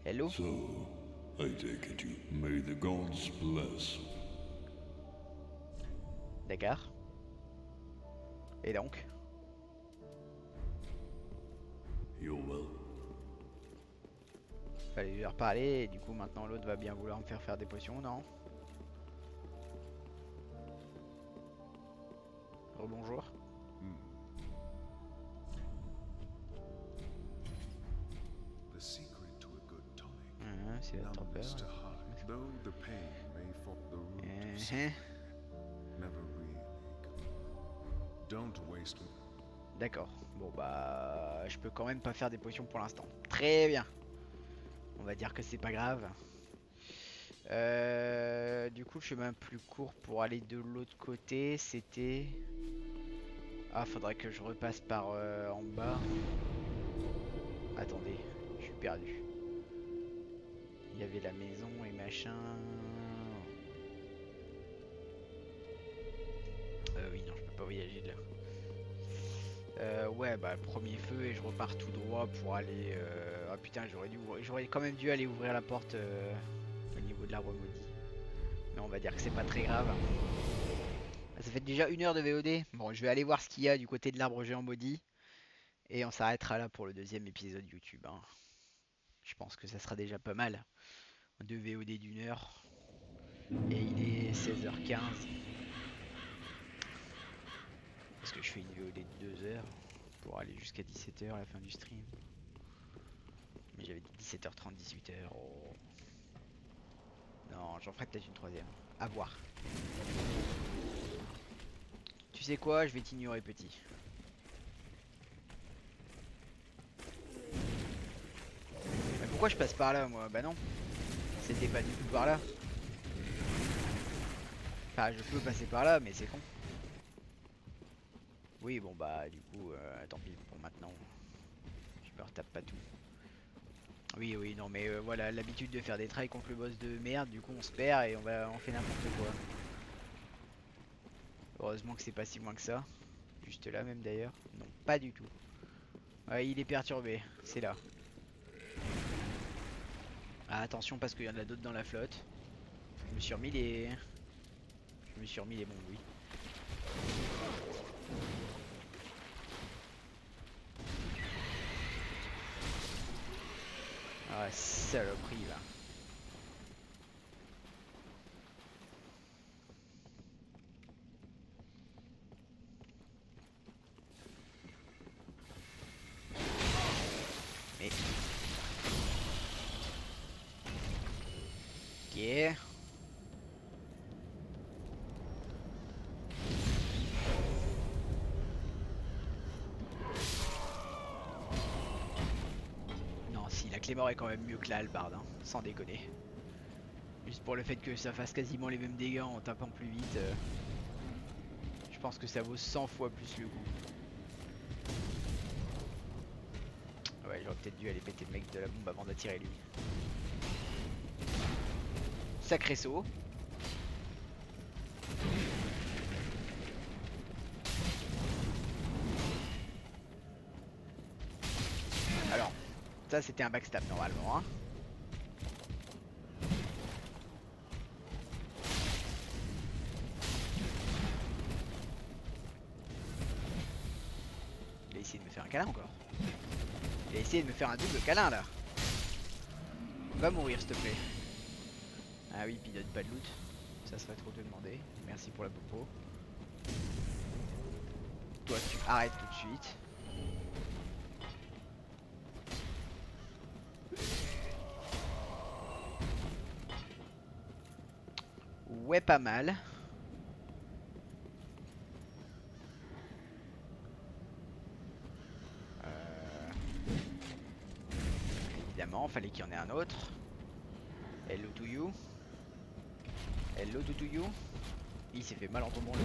Hello? So, I take it you may the gods bless. D'accord. Et donc? You're well. Fallait lui reparler et du coup maintenant l'autre va bien vouloir me faire des potions, non? Rebonjour. The secret to a good tonic. C'est la trompeur. Numbness to hide. Though the pain may fall the root of Mhm. sin, never really good. Don't waste. D'accord. Bon bah je peux quand même pas faire des potions pour l'instant. Très bien. On va dire que c'est pas grave. Du coup le chemin plus court pour aller de l'autre côté c'était... Ah faudrait que je repasse par en bas. Attendez, je suis perdu. Il y avait la maison et machin. Oui non je peux pas voyager de là. Ouais bah le premier feu et je repars tout droit pour aller... Ah putain j'aurais quand même dû aller ouvrir la porte au niveau de l'arbre maudit. Mais on va dire que c'est pas très grave. Ça fait déjà 1 heure de VOD. Bon je vais aller voir ce qu'il y a du côté de l'arbre géant maudit. Et on s'arrêtera là pour le 2e épisode YouTube. Hein. Je pense que ça sera déjà pas mal. 2 VOD d'1 heure. Et il est 16h15. Parce que je fais une VOD de 2 heures. Pour aller jusqu'à 17h à la fin du stream. Mais j'avais dit 17h30, 18h. Oh. Non, j'en ferai peut-être une 3e. À voir. Tu sais quoi, je vais t'ignorer petit. Mais pourquoi je passe par là moi? Bah non. C'était pas du tout par là. Enfin je peux passer par là mais c'est con. Oui bon bah du coup tant pis pour maintenant. Je me retape pas tout. Oui oui non mais voilà l'habitude de faire des trails contre le boss de merde, du coup on se perd et on fait n'importe quoi. Heureusement que c'est pas si loin que ça. Juste là même d'ailleurs. Non pas du tout. Ouais il est perturbé, c'est là. Ah, attention parce qu'il y en a d'autres dans la flotte. Je me suis remis les bons oui. Ah saloperie là. Mais Ok. Non, si, la Clémore est quand même mieux que la hallebarde, hein, sans déconner. Juste pour le fait que ça fasse quasiment les mêmes dégâts en tapant plus vite. Je pense que ça vaut 100 fois plus le coup. Ouais, j'aurais peut-être dû aller péter le mec de la bombe avant d'attirer lui. Sacré saut. Alors, ça c'était un backstab normalement, hein. Il a essayé de me faire un câlin encore. Il a essayé de me faire un double câlin là. Va mourir s'il te plaît. Ah oui, puis il donne pas de loot. Ça serait trop te demander. Merci pour la popo. Toi tu arrêtes tout de suite. Ouais, pas mal. Évidemment, fallait qu'il y en ait un autre. Hello to you. Hello to you. Il s'est fait mal en tombant là.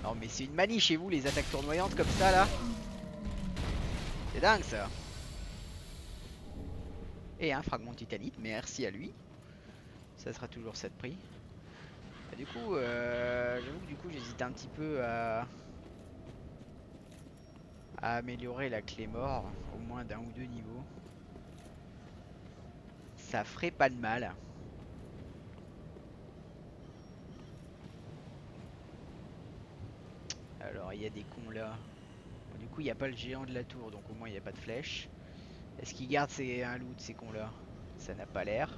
Non mais c'est une manie chez vous les attaques tournoyantes comme ça là. C'est dingue ça. Et un fragment de titanite, merci à lui. Ça sera toujours ça de prix. Bah, du coup, j'avoue que du coup j'hésite un petit peu à améliorer la clé mort, au moins d'un ou deux niveaux. Ça ferait pas de mal. Alors il y a des cons là. Bon, du coup il n'y a pas le géant de la tour, donc au moins il n'y a pas de flèche. Est-ce qu'ils gardent un loot ces cons là? Ça n'a pas l'air.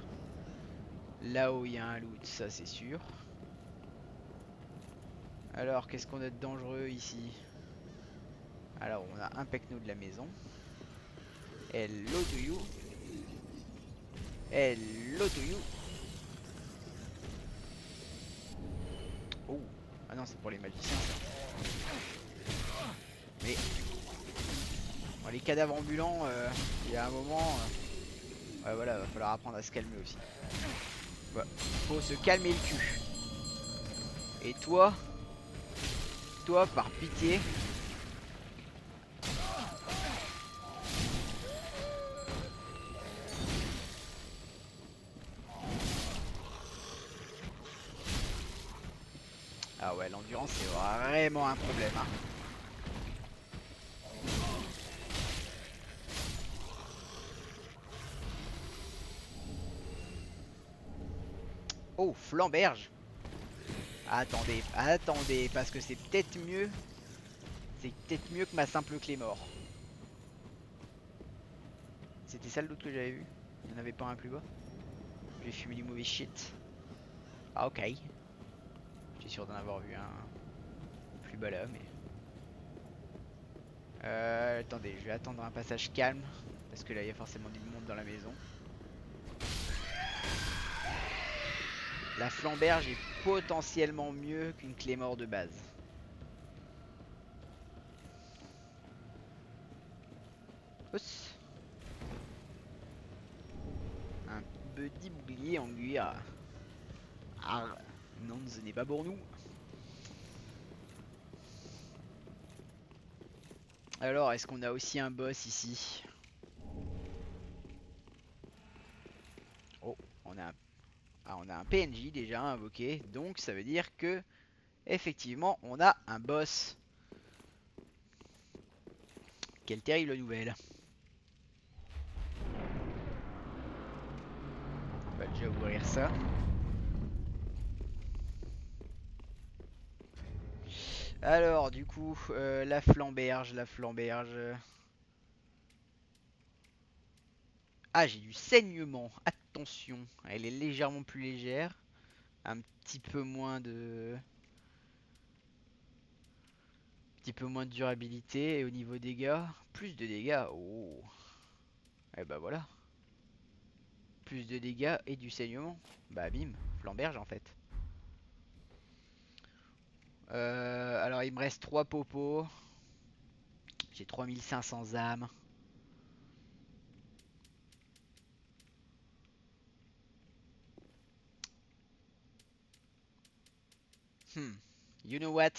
Là-haut il y a un loot, ça c'est sûr. Alors qu'est-ce qu'on a de dangereux ici? Alors on a un pecno de la maison. Hello to you. Hello to you. Oh. Ah non c'est pour les magiciens ça. Mais bon, les cadavres ambulants, il y a un moment... ouais voilà, va falloir apprendre à se calmer aussi. Ouais, faut se calmer le cul. Et toi, par pitié. Ah ouais, l'endurance c'est vraiment un problème. Hein. Oh, flamberge. Attendez, attendez, parce que c'est peut-être mieux. C'est peut-être mieux que ma simple clé mort. C'était ça le doute que j'avais vu? Il n'y en avait pas un plus bas? J'ai fumé du mauvais shit. Ah ok. J'étais sûr d'en avoir vu un plus bas là, mais... attendez, je vais attendre un passage calme. Parce que là, il y a forcément du monde dans la maison. La flamberge est potentiellement mieux qu'une clé mort de base. Oups. Un petit bouclier en cuir. Ah, non, ce n'est pas pour nous. Alors, est-ce qu'on a aussi un boss ici? Oh, on a un PNJ déjà invoqué, donc ça veut dire que effectivement on a un boss. Quelle terrible nouvelle. On va déjà ouvrir ça. Alors du coup, la flamberge. Ah, j'ai du saignement. Attention, elle est légèrement plus légère. Un petit peu moins de... petit peu moins de durabilité. Et au niveau dégâts, plus de dégâts. Oh. Et bah voilà. Plus de dégâts et du saignement. Bah bim, flamberge en fait. Alors il me reste 3 popos. J'ai 3500 âmes. You know what?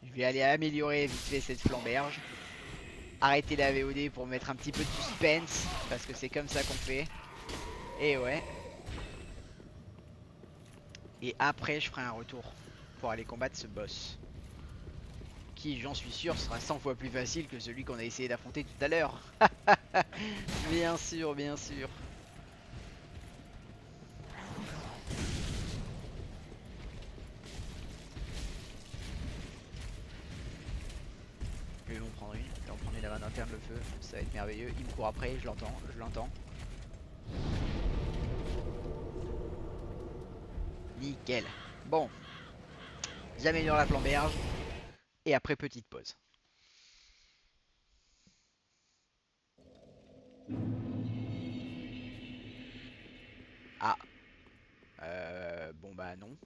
Je vais aller améliorer vite fait cette flamberge. Arrêter la VOD pour mettre un petit peu de suspense. Parce que c'est comme ça qu'on fait. Et ouais. Et après je ferai un retour pour aller combattre ce boss. Qui, j'en suis sûr, sera 100 fois plus facile que celui qu'on a essayé d'affronter tout à l'heure. Bien sûr, bien sûr. Je vais m'en prendre une. Je vais en prendre une avant d'interne le feu. Ça va être merveilleux. Il me court après, je l'entends, je l'entends. Nickel. Bon. J'améliore la flamberge. Et après, petite pause. Ah. Bon bah non.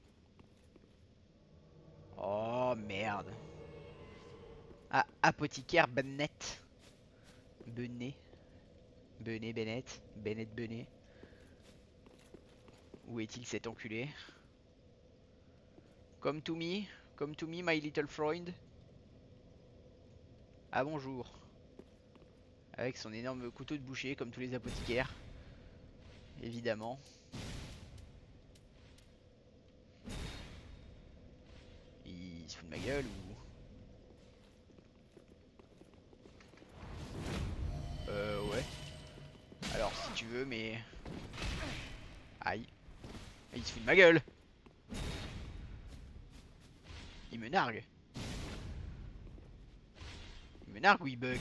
Oh merde. Ah, apothicaire Bennett. Benet. Benet, Bennett. Bennett, Benet. Où est-il cet enculé? Come to me, my little friend. Ah bonjour. Avec son énorme couteau de boucher, comme tous les apothicaires. Évidemment. Il se fout de ma gueule ou... ouais. Alors si tu veux, mais... Aïe. Il se fout de ma gueule. Il me nargue. Il me nargue ou il bug?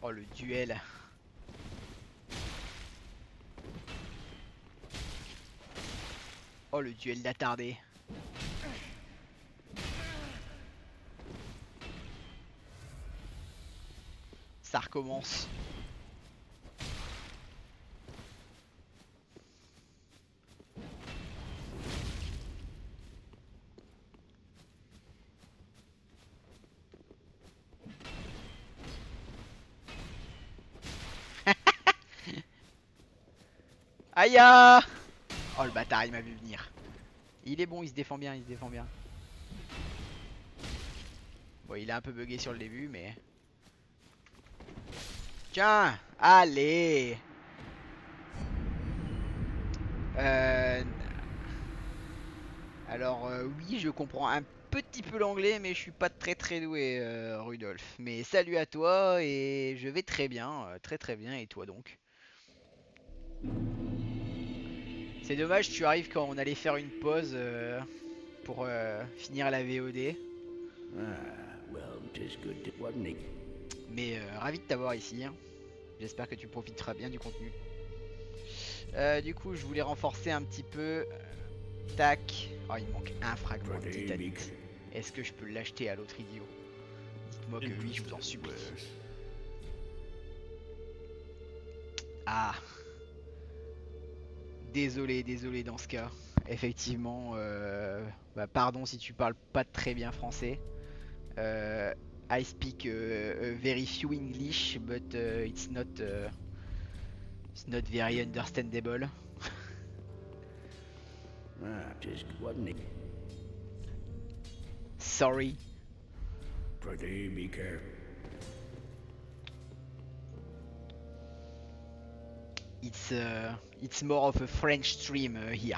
Oh le duel. Oh le duel d'attardé. Ça recommence. Aïe! Oh le bâtard, il m'a vu venir. Il est bon, il se défend bien, il se défend bien. Bon, il est un peu bugué sur le début, mais... Tiens! Allez! Alors, oui, je comprends un petit peu l'anglais, mais je suis pas très doué, Rudolf. Mais salut à toi, et je vais très bien, très bien, et toi donc? C'est dommage, tu arrives quand on allait faire une pause pour finir la VOD. Mais ravi de t'avoir ici. Hein. J'espère que tu profiteras bien du contenu. Du coup, je voulais renforcer un petit peu. Tac. Oh, il me manque un fragment de titanite. Est-ce que je peux l'acheter à l'autre idiot? Dites-moi que oui, je vous en supplie. Ah. Désolé dans ce cas. Effectivement, bah, pardon si tu parles pas très bien français. I speak very few English, but it's not very understandable. Sorry. Be careful. It's more of a French stream here.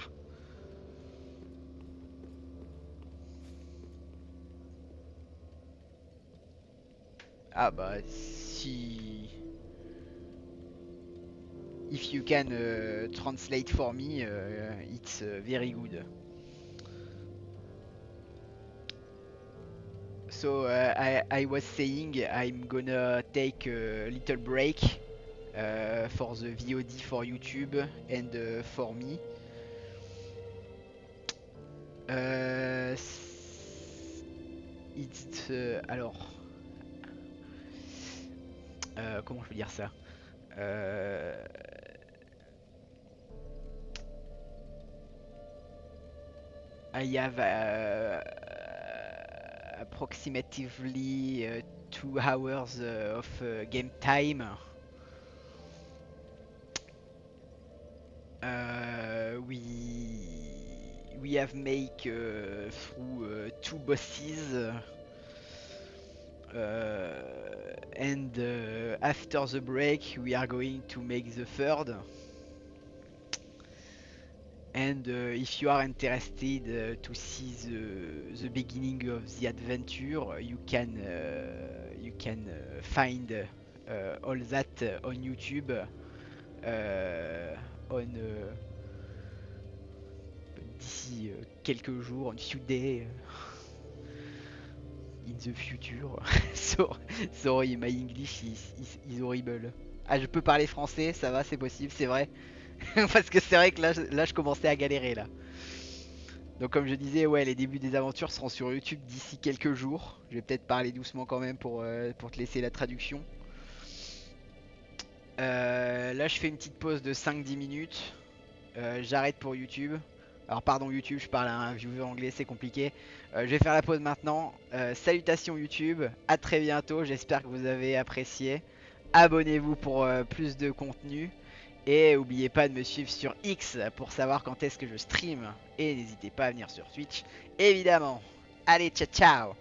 Ah bah si... If you can translate for me, it's very good. So I was saying I'm gonna take a little break for the VOD for YouTube and for me. It's alors comment je peux dire ça? I have approximately 2 hours of game time. We have make through 2 bosses. And after the break we are going to make the third. And if you are interested to see the beginning of the adventure, you can find all that on YouTube on d'ici quelques jours, on few days in the future. Sorry, my English is horrible. Ah, je peux parler français, ça va, c'est possible, c'est vrai. Parce que c'est vrai que là je commençais à galérer là. Donc comme je disais, ouais, les débuts des aventures seront sur YouTube d'ici quelques jours. Je vais peut-être parler doucement quand même pour te laisser la traduction. Là je fais une petite pause de 5-10 minutes. J'arrête pour YouTube. Alors pardon YouTube, je parle à un viewer anglais, c'est compliqué. Je vais faire la pause maintenant. Salutations YouTube, à très bientôt, j'espère que vous avez apprécié. Abonnez-vous pour plus de contenu. Et n'oubliez pas de me suivre sur X pour savoir quand est-ce que je stream. Et n'hésitez pas à venir sur Twitch, évidemment. Allez, ciao ciao.